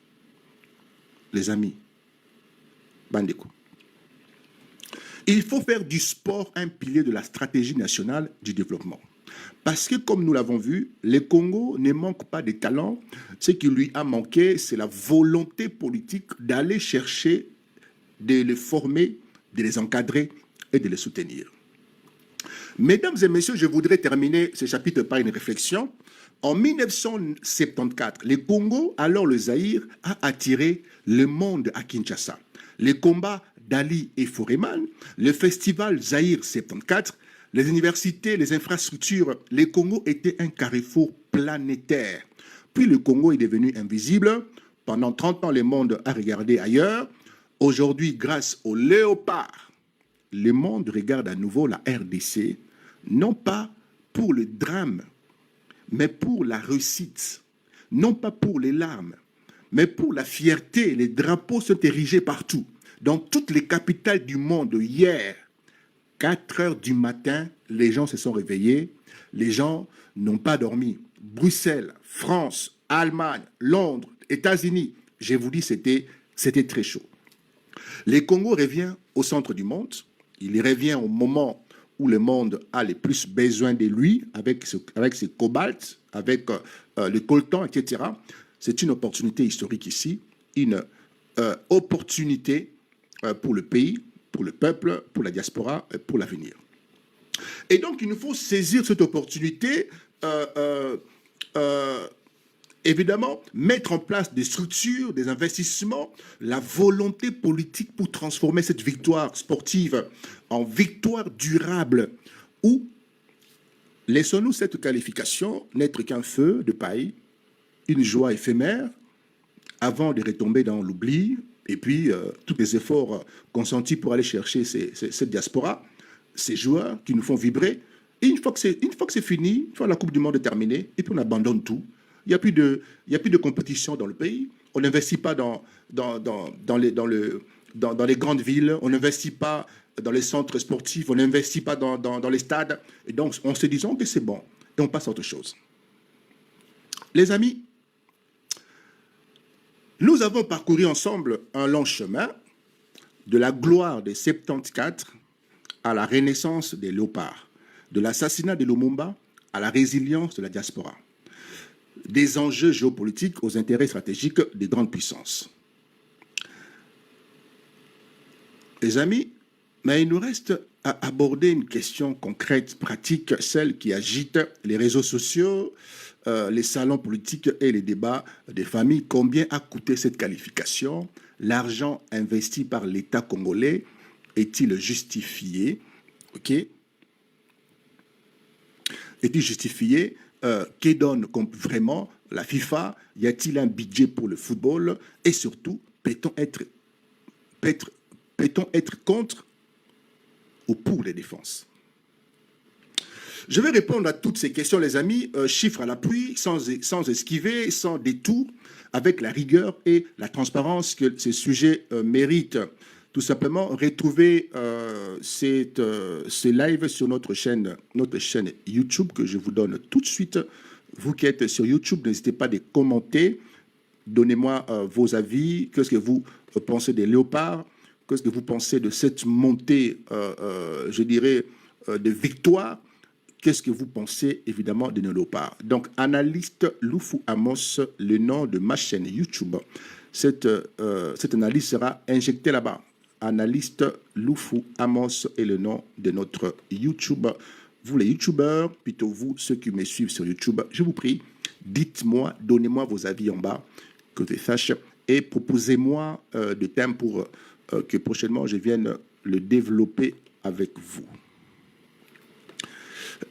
Speaker 2: Les amis, Bandeko. Il faut faire du sport un pilier de la stratégie nationale du développement. Parce que, comme nous l'avons vu, le Congo ne manque pas de talent. Ce qui lui a manqué, c'est la volonté politique d'aller chercher, de les former, de les encadrer et de les soutenir. Mesdames et messieurs, je voudrais terminer ce chapitre par une réflexion. En 1974, le Congo, alors le Zaïre, a attiré le monde à Kinshasa. Les combats d'Ali et Foreman, le festival Zaïre 74, les universités, les infrastructures, le Congo était un carrefour planétaire. Puis le Congo est devenu invisible. Pendant 30 ans, le monde a regardé ailleurs. Aujourd'hui, grâce aux léopards, le monde regarde à nouveau la RDC, non pas pour le drame, mais pour la réussite, non pas pour les larmes, mais pour la fierté. Les drapeaux sont érigés partout. Dans toutes les capitales du monde, hier, 4 heures du matin, les gens se sont réveillés, les gens n'ont pas dormi. Bruxelles, France, Allemagne, Londres, États-Unis, je vous dis, c'était très chaud. Le Congo revient au centre du monde, il revient au moment où le monde a le plus besoin de lui, avec ses cobalts, avec le coltan, etc. C'est une opportunité historique ici, une opportunité pour le pays, pour le peuple, pour la diaspora, pour l'avenir. Et donc, il nous faut saisir cette opportunité, évidemment, mettre en place des structures, des investissements, la volonté politique pour transformer cette victoire sportive en victoire durable, où laissons-nous cette qualification n'être qu'un feu de paille, une joie éphémère, avant de retomber dans l'oubli, et puis tous les efforts consentis pour aller chercher cette diaspora, ces joueurs qui nous font vibrer. Et une fois que c'est fini, une fois la Coupe du Monde est terminée, et puis on abandonne tout. Il n'y a plus de compétition dans le pays. On n'investit pas dans les grandes villes. On n'investit pas dans les centres sportifs. On n'investit pas dans les stades. Et donc, on se disant que c'est bon. Et on passe à autre chose. Les amis, nous avons parcouru ensemble un long chemin de la gloire des 74 à la renaissance des léopards, de l'assassinat de Lumumba à la résilience de la diaspora, des enjeux géopolitiques aux intérêts stratégiques des grandes puissances. Les amis, mais il nous reste aborder une question concrète, pratique, celle qui agite les réseaux sociaux, les salons politiques et les débats des familles. Combien a coûté cette qualification? L'argent investi par l'État congolais est-il justifié? Ok. Est-il justifié? Que donne vraiment la FIFA? Y a-t-il un budget pour le football? Et surtout, peut-on être contre ou pour les défenses? Je vais répondre à toutes ces questions, les amis, chiffres à l'appui, sans esquiver, sans détour, avec la rigueur et la transparence que ces sujets méritent. Tout simplement, retrouvez ces lives sur notre chaîne YouTube que je vous donne tout de suite. Vous qui êtes sur YouTube, n'hésitez pas à les commenter. Donnez-moi vos avis. Qu'est-ce que vous pensez des léopards? Qu'est-ce que vous pensez de cette montée, je dirais, de victoire? Qu'est-ce que vous pensez, évidemment, de nos léopards? Donc, Analyste Loufou Amos, le nom de ma chaîne YouTube. Cette analyse sera injectée là-bas. Analyste Loufou Amos est le nom de notre YouTube. Vous, les YouTubeurs, plutôt vous, ceux qui me suivent sur YouTube, je vous prie, dites-moi, donnez-moi vos avis en bas, que je sache, et proposez-moi des thèmes pour que prochainement je vienne le développer avec vous.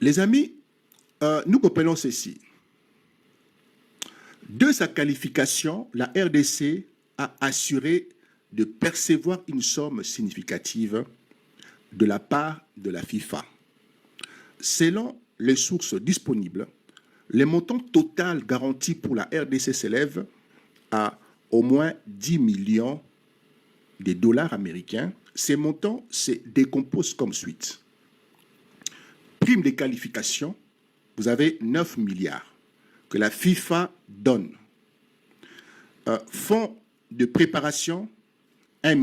Speaker 2: Les amis, nous comprenons ceci. De sa qualification, la RDC a assuré de percevoir une somme significative de la part de la FIFA. Selon les sources disponibles, le montant total garanti pour la RDC s'élève à au moins 10 millions de dollars américains. Ces montants se décomposent comme suite. Prime de qualification, vous avez 9 milliards que la FIFA donne. Fonds de préparation, 1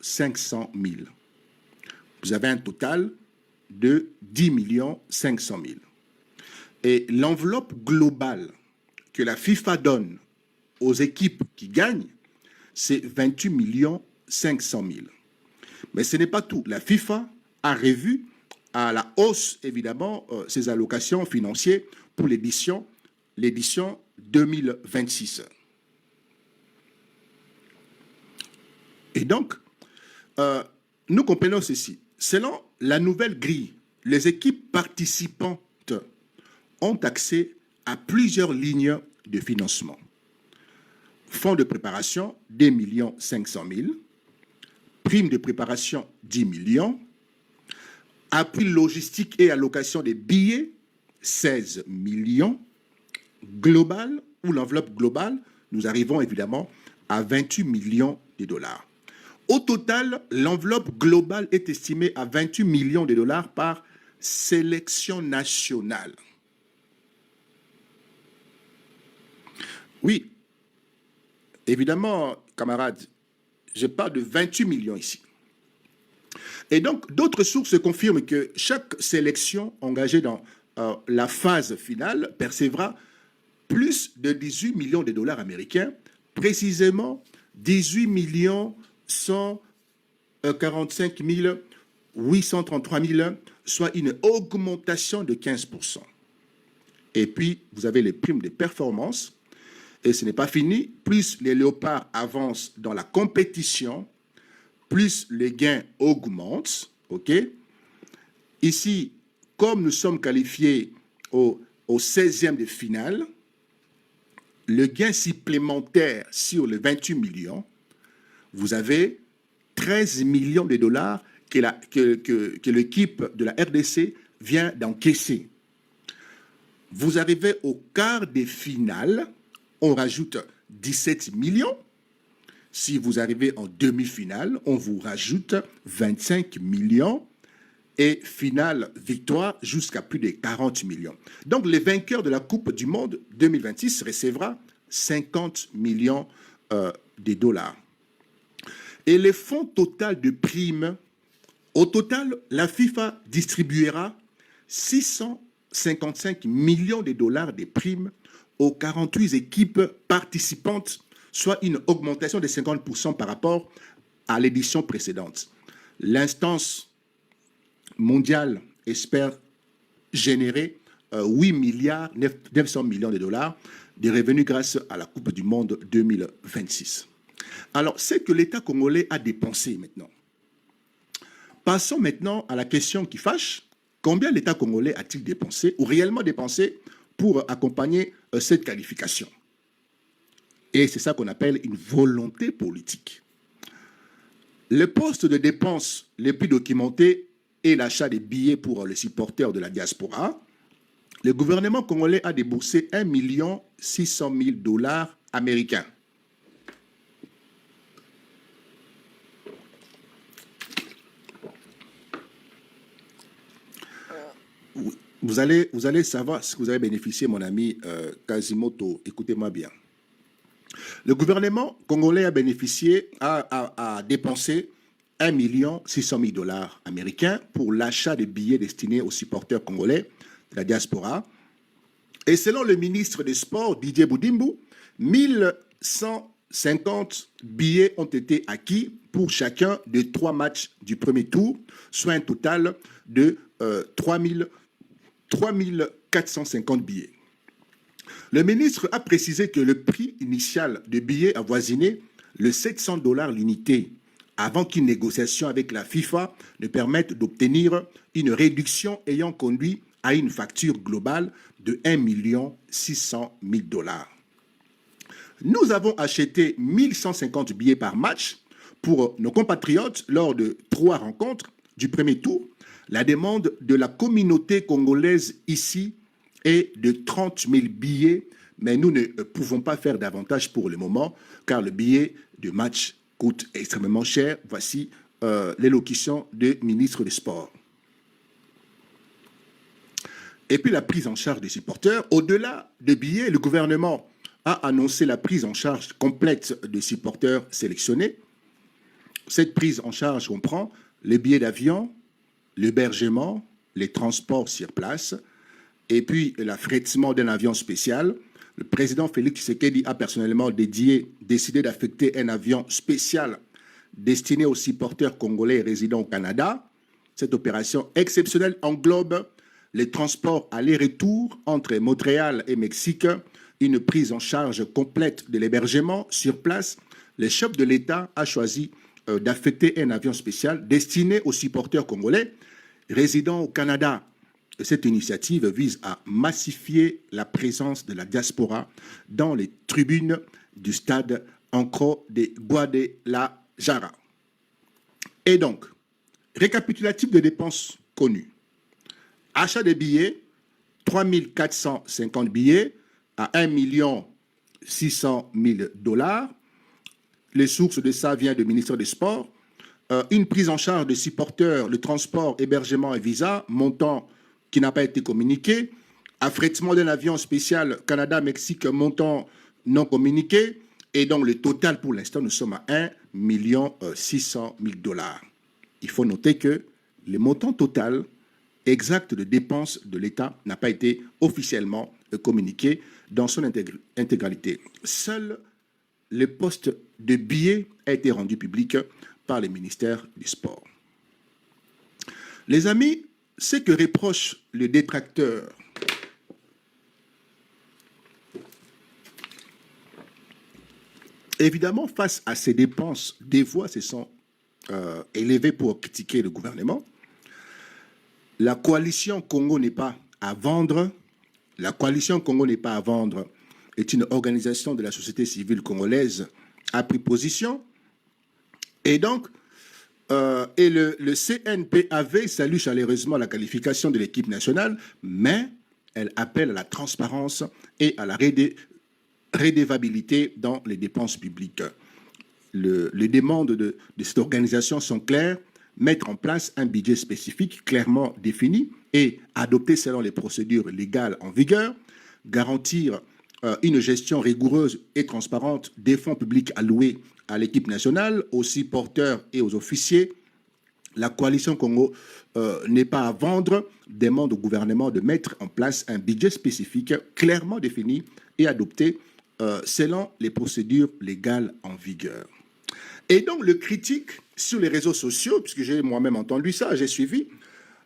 Speaker 2: 500 000. Vous avez un total de 10 500 000. Et l'enveloppe globale que la FIFA donne aux équipes qui gagnent, c'est 28 500 000. Mais ce n'est pas tout. La FIFA a revu à la hausse, évidemment, ses allocations financières pour l'édition 2026. Et donc, nous comprenons ceci. Selon la nouvelle grille, les équipes participantes ont accès à plusieurs lignes de financement. Fonds de préparation, 2 500 000. Prime de préparation, 10 millions. Appui logistique et allocation des billets, 16 millions. Global, ou l'enveloppe globale, nous arrivons évidemment à 28 millions de dollars. Au total, l'enveloppe globale est estimée à 28 millions de dollars par sélection nationale. Oui, évidemment, camarades, je parle de 28 millions ici. Et donc, d'autres sources confirment que chaque sélection engagée dans la phase finale percevra plus de 18 millions de dollars américains, précisément 18 145 833 000, soit une augmentation de 15%. Et puis, vous avez les primes de performance. Et ce n'est pas fini. Plus les léopards avancent dans la compétition, plus les gains augmentent. OK? Ici, comme nous sommes qualifiés au 16e de finale, le gain supplémentaire sur les 28 millions, vous avez 13 millions de dollars que l'équipe de la RDC vient d'encaisser. Vous arrivez au quart des finales, on rajoute 17 millions. Si vous arrivez en demi-finale, on vous rajoute 25 millions. Et finale, victoire, jusqu'à plus de 40 millions. Donc, les vainqueurs de la Coupe du Monde 2026 recevra 50 millions de dollars. Et le fonds total de primes, au total, la FIFA distribuera 655 millions de dollars de primes aux 48 équipes participantes, soit une augmentation de 50% par rapport à l'édition précédente. L'instance mondial espère générer 8 milliards 900 millions de dollars de revenus grâce à la Coupe du Monde 2026. Alors, c'est que l'État congolais a dépensé maintenant. Passons maintenant à la question qui fâche. Combien l'État congolais a-t-il dépensé ou réellement dépensé pour accompagner cette qualification? Et c'est ça qu'on appelle une volonté politique. Le poste de dépenses les plus documentés est l'achat des billets pour les supporters de la diaspora. Le gouvernement congolais a déboursé 1 600 000 dollars américains. Vous allez savoir ce que vous avez bénéficié, mon ami Quasimoto. Écoutez-moi bien. Le gouvernement congolais a bénéficié, a dépensé 1 600 000 dollars américains pour l'achat de billets destinés aux supporters congolais de la diaspora. Et selon le ministre des Sports, Didier Boudimbu, 1150 billets ont été acquis pour chacun des 3 matchs du premier tour, soit un total de 3 450 billets. Le ministre a précisé que le prix initial des billets avoisinait le 700 $ l'unité, avant qu'une négociation avec la FIFA ne permette d'obtenir une réduction ayant conduit à une facture globale de 1 600 000 dollars. Nous avons acheté 1150 billets par match pour nos compatriotes lors de 3 rencontres du premier tour. La demande de la communauté congolaise ici est de 30 000 billets, mais nous ne pouvons pas faire davantage pour le moment, car le billet de match coûte extrêmement cher. Voici l'élocution du ministre des Sports. Et puis la prise en charge des supporters. Au-delà des billets, le gouvernement a annoncé la prise en charge complète des supporters sélectionnés. Cette prise en charge comprend les billets d'avion, l'hébergement, les transports sur place, et puis l'affrètement d'un avion spécial. Le président Félix Tshisekedi a personnellement décidé d'affecter un avion spécial destiné aux supporters congolais résidant au Canada. Cette opération exceptionnelle englobe les transports aller-retour entre Montréal et Mexique, une prise en charge complète de l'hébergement sur place. Le chef de l'État a choisi d'affecter un avion spécial destiné aux supporters congolais résidant au Canada. Cette initiative vise à massifier la présence de la diaspora dans les tribunes du stade Ancro de Guadalajara. Et donc, récapitulatif des dépenses connues. Achat des billets, 3 450 billets à 1 600 000 dollars. Les sources de ça viennent du ministère des Sports. Une prise en charge des supporters, le transport, hébergement et visa, montant qui n'a pas été communiqué. Affrètement d'un avion spécial Canada-Mexique, montant non communiqué. Et donc le total pour l'instant, nous sommes à 1 600 000 dollars. Il faut noter que le montant total exact de dépenses de l'État n'a pas été officiellement communiqué dans son intégralité. Seul le poste de billets a été rendu public par le ministère du Sport. Les amis, ce que reproche le détracteur évidemment, face à ces dépenses, des voix se sont élevées pour critiquer le gouvernement. La coalition Congo n'est pas à vendre. La coalition Congo n'est pas à vendre est une organisation de la société civile congolaise a pris position. Et donc, le CNPAV salue chaleureusement la qualification de l'équipe nationale, mais elle appelle à la transparence et à la redevabilité dans les dépenses publiques. Les demandes de cette organisation sont claires: mettre en place un budget spécifique clairement défini et adopté selon les procédures légales en vigueur, garantir une gestion rigoureuse et transparente des fonds publics alloués à l'équipe nationale, aux supporters et aux officiers. La coalition Congo n'est pas à vendre, demande au gouvernement de mettre en place un budget spécifique clairement défini et adopté selon les procédures légales en vigueur. Et donc, le critique sur les réseaux sociaux, puisque j'ai moi-même entendu ça, j'ai suivi,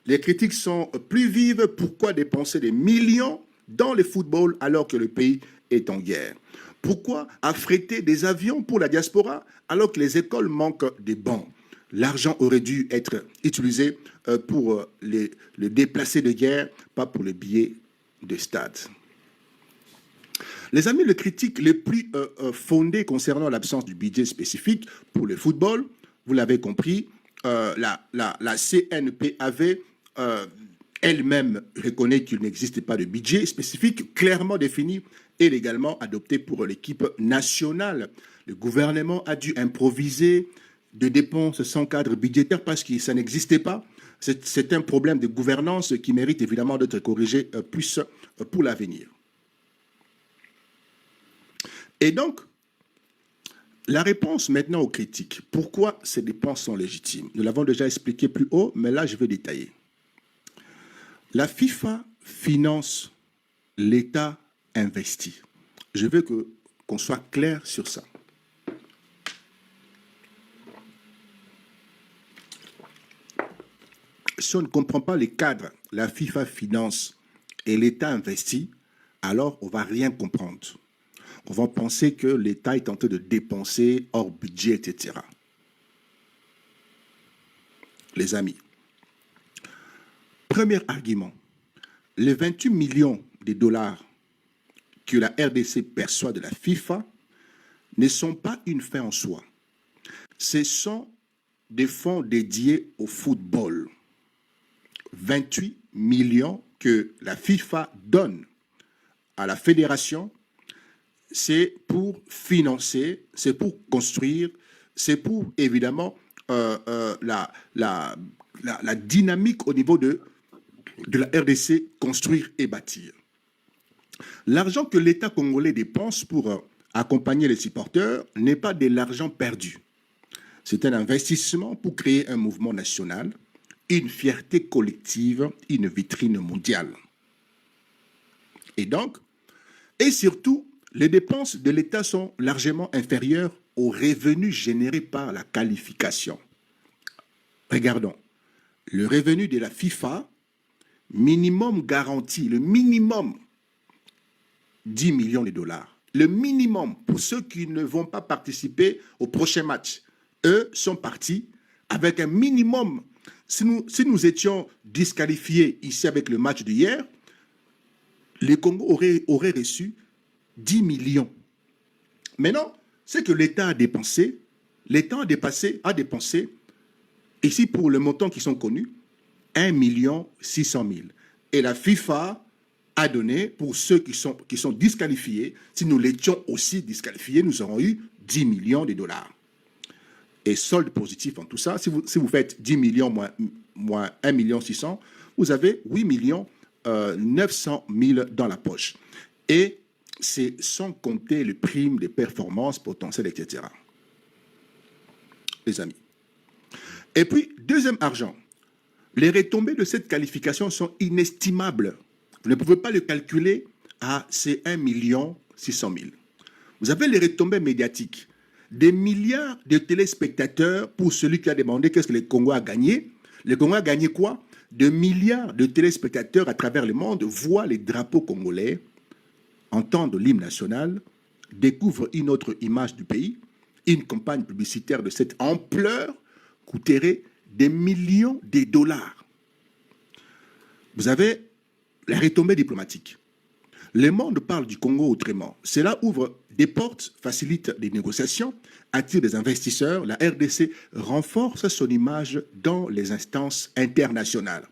Speaker 2: les critiques sont plus vives. Pourquoi dépenser des millions dans le football alors que le pays est en guerre? Pourquoi affréter des avions pour la diaspora alors que les écoles manquent des bancs? L'argent aurait dû être utilisé pour les déplacés de guerre, pas pour les billets de stade. Les amis, les critiques les plus fondées concernant l'absence du budget spécifique pour le football, vous l'avez compris, la CNPAV elle-même reconnaît qu'il n'existe pas de budget spécifique clairement défini et légalement adopté pour l'équipe nationale. Le gouvernement a dû improviser des dépenses sans cadre budgétaire parce que ça n'existait pas. C'est un problème de gouvernance qui mérite évidemment d'être corrigé plus pour l'avenir. Et donc, la réponse maintenant aux critiques. Pourquoi ces dépenses sont légitimes? Nous l'avons déjà expliqué plus haut, mais là, je vais détailler. La FIFA finance, l'État investit. Je veux qu'on soit clair sur ça. Si on ne comprend pas les cadres, la FIFA finance et l'État investit, alors on ne va rien comprendre. On va penser que l'État est en train de dépenser hors budget, etc. Les amis, premier argument, les 28 millions de dollars que la RDC perçoit de la FIFA ne sont pas une fin en soi. Ce sont des fonds dédiés au football. 28 millions que la FIFA donne à la fédération, c'est pour financer, c'est pour construire, c'est pour évidemment la dynamique au niveau de la RDC, construire et bâtir. L'argent que l'État congolais dépense pour accompagner les supporters n'est pas de l'argent perdu. C'est un investissement pour créer un mouvement national, une fierté collective, une vitrine mondiale. Et donc, et surtout, les dépenses de l'État sont largement inférieures aux revenus générés par la qualification. Regardons, le revenu de la FIFA, minimum garanti, le minimum 10 millions de dollars. Le minimum pour ceux qui ne vont pas participer au prochain match. Eux sont partis avec un minimum. Si nous étions disqualifiés ici avec le match d'hier, le Congo aurait reçu 10 millions. Maintenant, c'est que l'État a dépensé, a dépensé, ici pour le montant qui sont connus, 1 600 000. Et la FIFA a donné, pour ceux qui sont disqualifiés, si nous l'étions aussi disqualifiés, nous aurons eu 10 millions de dollars. Et solde positif en tout ça, si vous faites 10 millions moins 1 600 000, vous avez 8 900 000 dans la poche. Et c'est sans compter les primes, les performances potentielles, etc. Les amis. Et puis, deuxième argent. Les retombées de cette qualification sont inestimables. Vous ne pouvez pas le calculer à ces 1 600 000. Vous avez les retombées médiatiques. Des milliards de téléspectateurs pour celui qui a demandé qu'est-ce que le Congo a gagné. Le Congo a gagné quoi? De milliards de téléspectateurs à travers le monde voient les drapeaux congolais, entendent l'hymne national, découvrent une autre image du pays. Une campagne publicitaire de cette ampleur coûterait des millions de dollars. Vous avez la retombée diplomatique. Le monde parle du Congo autrement. Cela ouvre des portes, facilite les négociations, attire des investisseurs. La RDC renforce son image dans les instances internationales.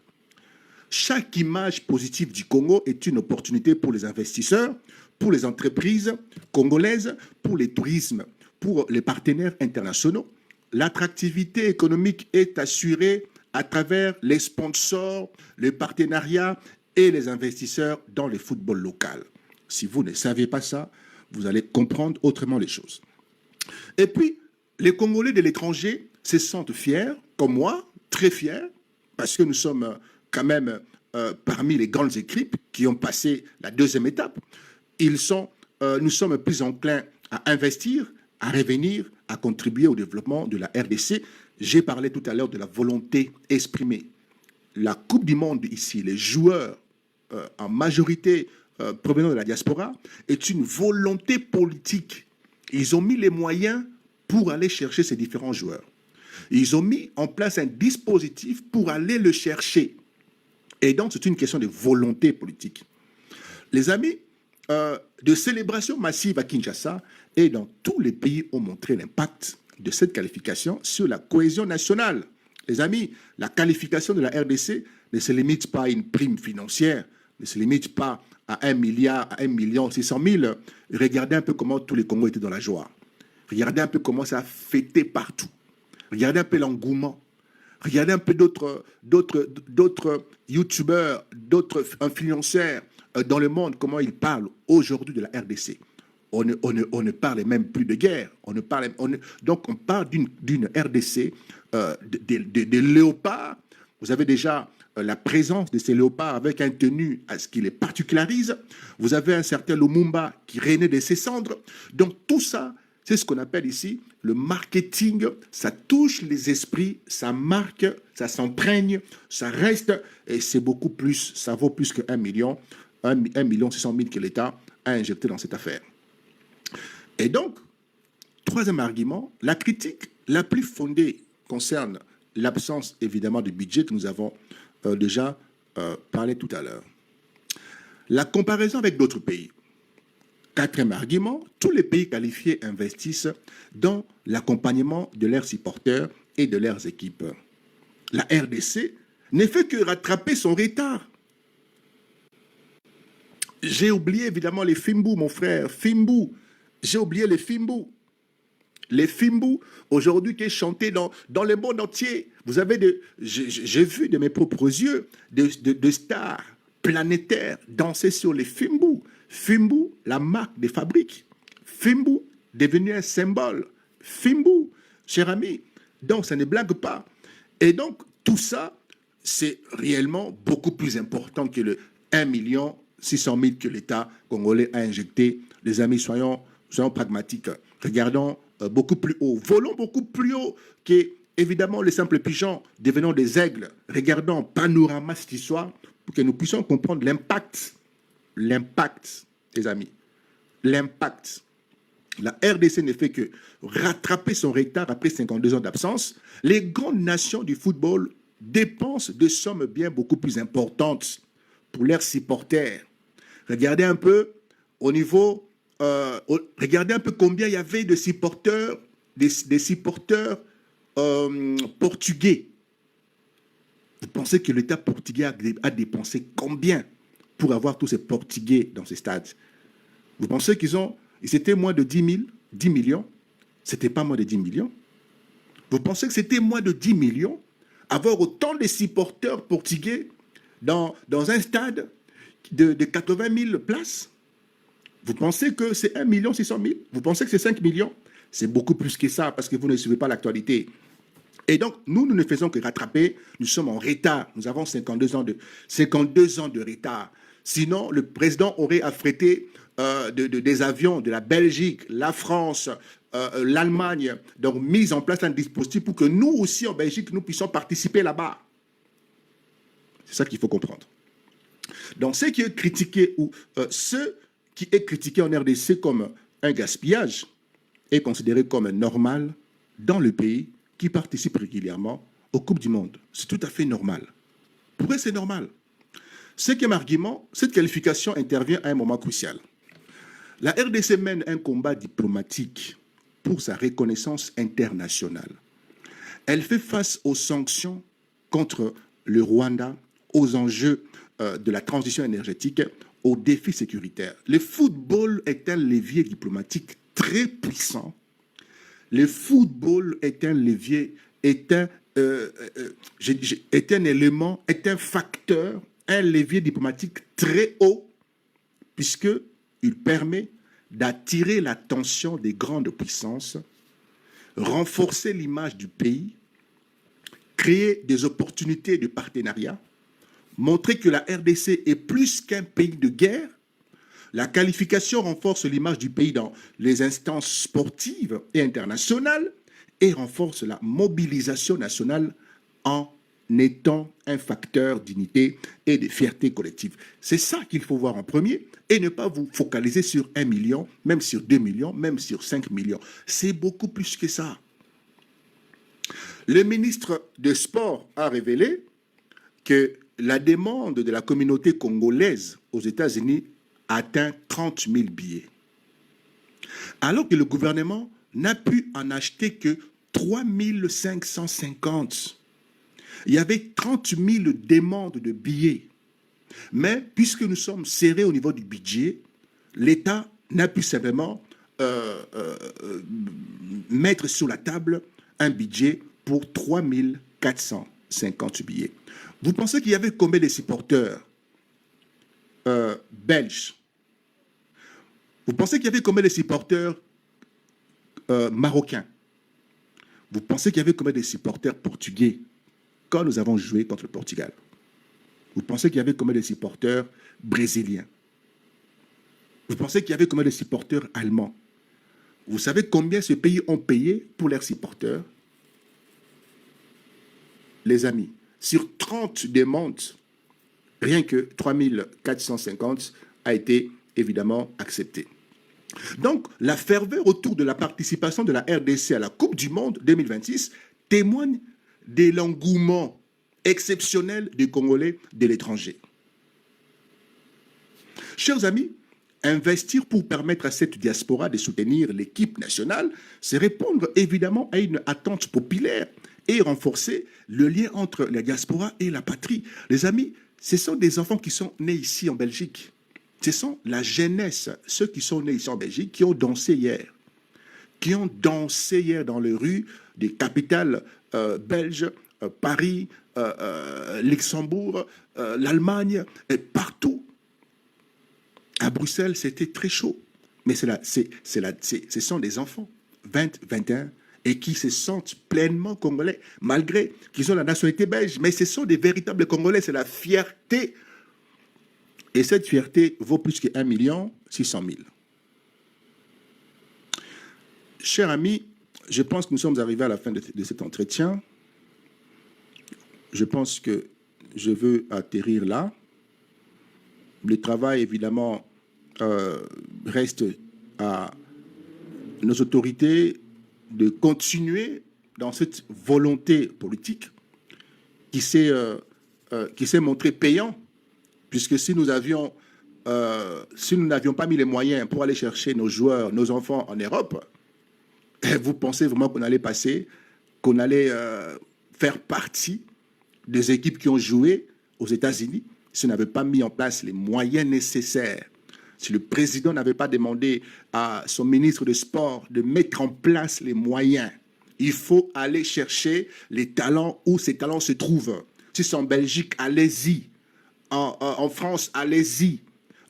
Speaker 2: Chaque image positive du Congo est une opportunité pour les investisseurs, pour les entreprises congolaises, pour les tourismes, pour les partenaires internationaux. L'attractivité économique est assurée à travers les sponsors, les partenariats et les investisseurs dans le football local. Si vous ne savez pas ça, vous allez comprendre autrement les choses. Et puis, les Congolais de l'étranger se sentent fiers, comme moi, très fiers, parce que nous sommes quand même parmi les grandes équipes qui ont passé la deuxième étape. Nous sommes plus enclins à investir, à revenir, à contribuer au développement de la RDC. J'ai parlé tout à l'heure de la volonté exprimée. la Coupe du Monde ici, les joueurs en majorité provenant de la diaspora, est une volonté politique. Ils ont mis les moyens pour aller chercher ces différents joueurs. Ils ont mis en place un dispositif pour aller le chercher. Et donc, c'est une question de volonté politique. Les amis, de célébration massive à Kinshasa et dans tous les pays ont montré l'impact de cette qualification sur la cohésion nationale. Les amis, la qualification de la RDC ne se limite pas à une prime financière, ne se limite pas à 1 milliard, à 1,6 million. Regardez un peu comment tous les Congos étaient dans la joie. Regardez un peu comment ça a fêté partout. Regardez un peu l'engouement. Regardez un peu d'autres youtubeurs, d'autres influenceurs dans le monde, comment ils parlent aujourd'hui de la RDC. On ne parle même plus de guerre. Donc on parle d'une RDC, des léopards. Vous avez déjà la présence de ces léopards avec un tenue à ce qui les particularise. Vous avez un certain Lumumba qui renaît de ses cendres. Donc tout ça, c'est ce qu'on appelle ici le marketing. Ça touche les esprits, ça marque, ça s'imprègne, ça reste, et c'est beaucoup plus, ça vaut plus que 1 million, 1,6 million que l'État a injecté dans cette affaire. Et donc, troisième argument, la critique la plus fondée concerne l'absence évidemment de budget que nous avons déjà parlé tout à l'heure. La comparaison avec d'autres pays. Quatrième argument, tous les pays qualifiés investissent dans l'accompagnement de leurs supporters et de leurs équipes. La RDC ne fait que rattraper son retard. J'ai oublié évidemment les Fimbu, mon frère, Fimbu. J'ai oublié les Fimbu. Les Fimbu, aujourd'hui, qui est chanté dans le monde entier. Vous avez j'ai vu de mes propres yeux de stars planétaires danser sur les Fimbu. Fimbu, la marque des fabriques. Fimbu, devenu un symbole. Fimbu, cher ami. Donc, ça ne blague pas. Et donc, tout ça, c'est réellement beaucoup plus important que le 1,6 million que l'État congolais a injecté. Les amis, soyons pragmatiques. Regardons beaucoup plus haut. Volons beaucoup plus haut que, évidemment, les simples pigeons devenant des aigles. Regardons panorama cette histoire pour que nous puissions comprendre l'impact. L'impact, les amis. L'impact. La RDC ne fait que rattraper son retard après 52 ans d'absence. Les grandes nations du football dépensent des sommes bien beaucoup plus importantes pour leurs supporters. Regardez un peu au niveau, regardez un peu combien il y avait de supporters, des supporters portugais. Vous pensez que l'État portugais a dépensé combien pour avoir tous ces Portugais dans ces stades? Vous pensez c'était moins de 10 millions? C'était pas moins de 10 millions? Vous pensez que c'était moins de 10 millions? Avoir autant de supporters portugais dans un stade de 80 000 places? Vous pensez que c'est 1,6 million? Vous pensez que c'est 5 millions? C'est beaucoup plus que ça parce que vous ne suivez pas l'actualité. Et donc, nous ne faisons que rattraper. Nous sommes en retard. Nous avons 52 ans de retard. Sinon, le président aurait affrété des avions de la Belgique, la France, l'Allemagne, donc mis en place un dispositif pour que nous aussi, en Belgique, nous puissions participer là-bas. C'est ça qu'il faut comprendre. Donc, ce qui est critiqué, ou ce qui est critiqué en RDC comme un gaspillage, est considéré comme normal dans le pays qui participe régulièrement aux Coupes du Monde. C'est tout à fait normal. Pour eux, c'est normal. Cinquième argument, cette qualification intervient à un moment crucial. La RDC mène un combat diplomatique pour sa reconnaissance internationale. Elle fait face aux sanctions contre le Rwanda, aux enjeux de la transition énergétique, aux défis sécuritaires. Le football est un levier diplomatique très puissant. Le football est un levier, est un élément, est un facteur, un levier diplomatique très haut, puisqu'il permet d'attirer l'attention des grandes puissances, renforcer l'image du pays, créer des opportunités de partenariat, montrer que la RDC est plus qu'un pays de guerre. La qualification renforce l'image du pays dans les instances sportives et internationales et renforce la mobilisation nationale en étant un facteur d'unité et de fierté collective. C'est ça qu'il faut voir en premier et ne pas vous focaliser sur 1 million, même sur 2 millions, même sur 5 millions. C'est beaucoup plus que ça. Le ministre des Sports a révélé que la demande de la communauté congolaise aux États-Unis atteint 30 000 billets. Alors que le gouvernement n'a pu en acheter que 3 550. Il y avait 30 000 demandes de billets. Mais puisque nous sommes serrés au niveau du budget, l'État n'a pu simplement mettre sur la table un budget pour 3 450 billets. Vous pensez qu'il y avait combien de supporters belges? Vous pensez qu'il y avait combien de supporters marocains? Vous pensez qu'il y avait combien de supporters portugais quand nous avons joué contre le Portugal? Vous pensez qu'il y avait combien de supporters brésiliens? Vous pensez qu'il y avait combien de supporters allemands? Vous savez combien ces pays ont payé pour leurs supporters? Les amis, sur 30 demandes, rien que 3 450 a été évidemment accepté. Donc, la ferveur autour de la participation de la RDC à la Coupe du Monde 2026 témoigne de l'engouement exceptionnel des Congolais de l'étranger. Chers amis, investir pour permettre à cette diaspora de soutenir l'équipe nationale, c'est répondre évidemment à une attente populaire et renforcer le lien entre la diaspora et la patrie. Les amis, ce sont des enfants qui sont nés ici en Belgique. Ce sont la jeunesse, ceux qui sont nés ici en Belgique, qui ont dansé hier. Qui ont dansé hier dans les rues des capitales belges, Paris, Luxembourg, l'Allemagne, et partout. À Bruxelles, c'était très chaud. Mais ce sont des enfants, 20, 21, et qui se sentent pleinement congolais, malgré qu'ils ont la nationalité belge. Mais ce sont des véritables Congolais, c'est la fierté. Et cette fierté vaut plus que 1 600 000. Chers amis, je pense que nous sommes arrivés à la fin de cet entretien. Je pense que je veux atterrir là. Le travail, évidemment, reste à nos autorités de continuer dans cette volonté politique qui s'est montrée payante, puisque si nous n'avions pas mis les moyens pour aller chercher nos joueurs, nos enfants en Europe, vous pensez vraiment qu'on allait faire partie des équipes qui ont joué aux États-Unis si on n'avait pas mis en place les moyens nécessaires? Si le président n'avait pas demandé à son ministre des Sports de mettre en place les moyens, il faut aller chercher les talents où ces talents se trouvent. Si c'est en Belgique, allez-y. En France, allez-y.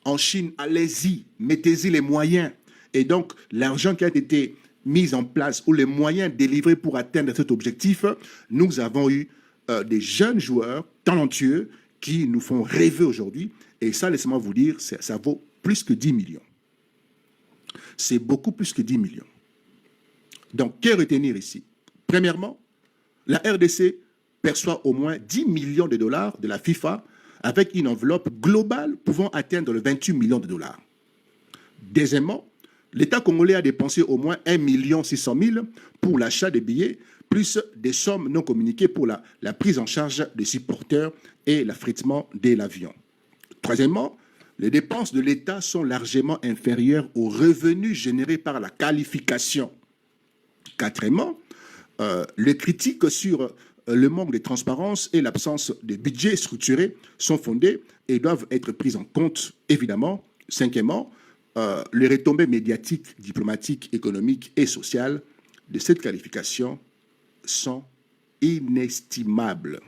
Speaker 2: En Chine, allez-y. Mettez-y les moyens. Et donc, l'argent qui a été mis en place ou les moyens délivrés pour atteindre cet objectif, nous avons eu des jeunes joueurs talentueux qui nous font rêver aujourd'hui. Et ça, laissez-moi vous dire, ça vaut plus que 10 millions. C'est beaucoup plus que 10 millions. Donc, que retenir ici? Premièrement, la RDC perçoit au moins 10 millions de dollars de la FIFA avec une enveloppe globale pouvant atteindre les 28 millions de dollars. Deuxièmement, l'État congolais a dépensé au moins 1 600 000 pour l'achat des billets, plus des sommes non communiquées pour la prise en charge des supporters et l'affrètement de l'avion. Troisièmement, les dépenses de l'État sont largement inférieures aux revenus générés par la qualification. Quatrièmement, les critiques sur le manque de transparence et l'absence de budget structuré sont fondées et doivent être prises en compte, évidemment. Cinquièmement, les retombées médiatiques, diplomatiques, économiques et sociales de cette qualification sont inestimables.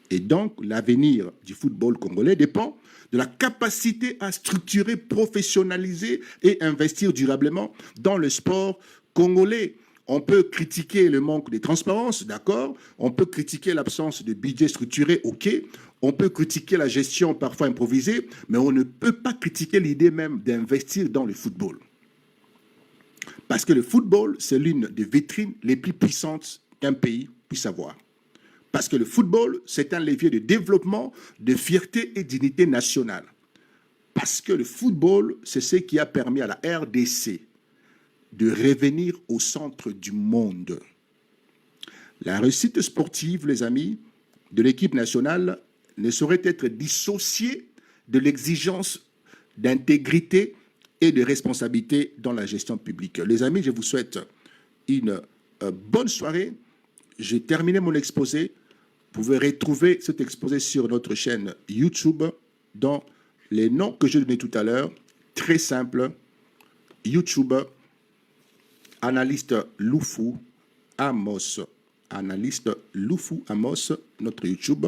Speaker 2: Et donc, l'avenir du football congolais dépend de la capacité à structurer, professionnaliser et investir durablement dans le sport congolais. On peut critiquer le manque de transparence, d'accord. On peut critiquer l'absence de budget structuré, ok. On peut critiquer la gestion parfois improvisée, mais on ne peut pas critiquer l'idée même d'investir dans le football. Parce que le football, c'est l'une des vitrines les plus puissantes qu'un pays puisse avoir. Parce que le football, c'est un levier de développement, de fierté et d'unité nationale. Parce que le football, c'est ce qui a permis à la RDC de revenir au centre du monde. La réussite sportive, les amis, de l'équipe nationale ne saurait être dissociée de l'exigence d'intégrité et de responsabilité dans la gestion publique. Les amis, je vous souhaite une bonne soirée. J'ai terminé mon exposé. Vous pouvez retrouver cet exposé sur notre chaîne YouTube dans les noms que j'ai donnés tout à l'heure. Très simple. YouTube, analyste Loufou Amos. Analyste Loufou Amos, notre YouTube.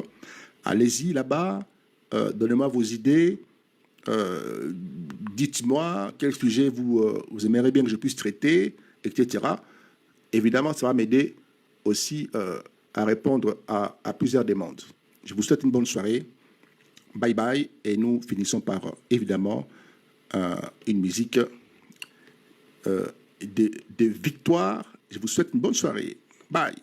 Speaker 2: Allez-y là-bas. Donnez-moi vos idées. Dites-moi quel sujet vous aimeriez bien que je puisse traiter, etc. Évidemment, ça va m'aider aussi à répondre à plusieurs demandes. Je vous souhaite une bonne soirée. Bye bye. Et nous finissons par, évidemment, une musique de victoire. Je vous souhaite une bonne soirée. Bye.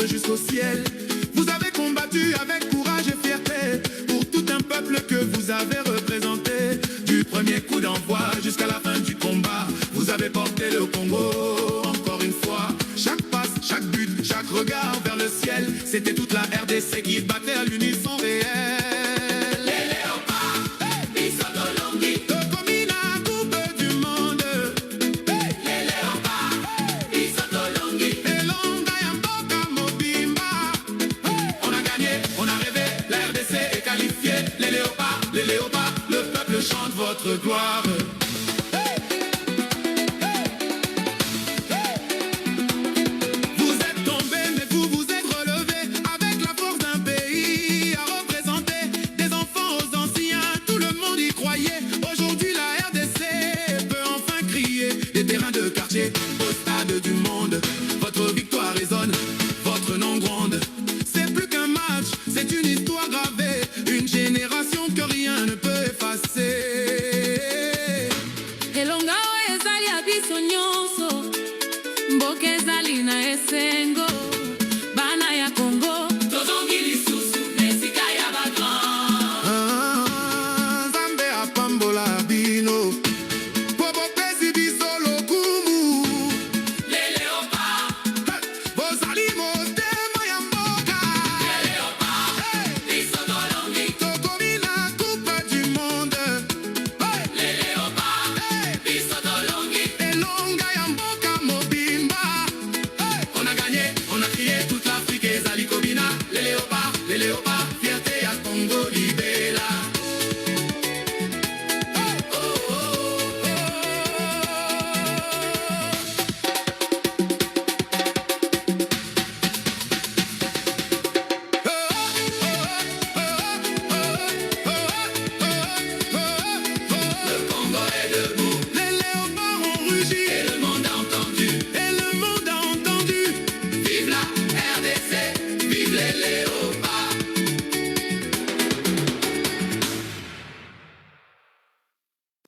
Speaker 3: Jusqu'au ciel, vous avez combattu avec courage et fierté pour tout un peuple que vous avez représenté. Du premier coup d'envoi jusqu'à la fin du combat, vous avez porté le Congo encore une fois. Chaque passe, chaque but, chaque regard vers le ciel, c'était toute la RDC qui battait à l'unisson réel. Les léopards, le peuple chante votre gloire.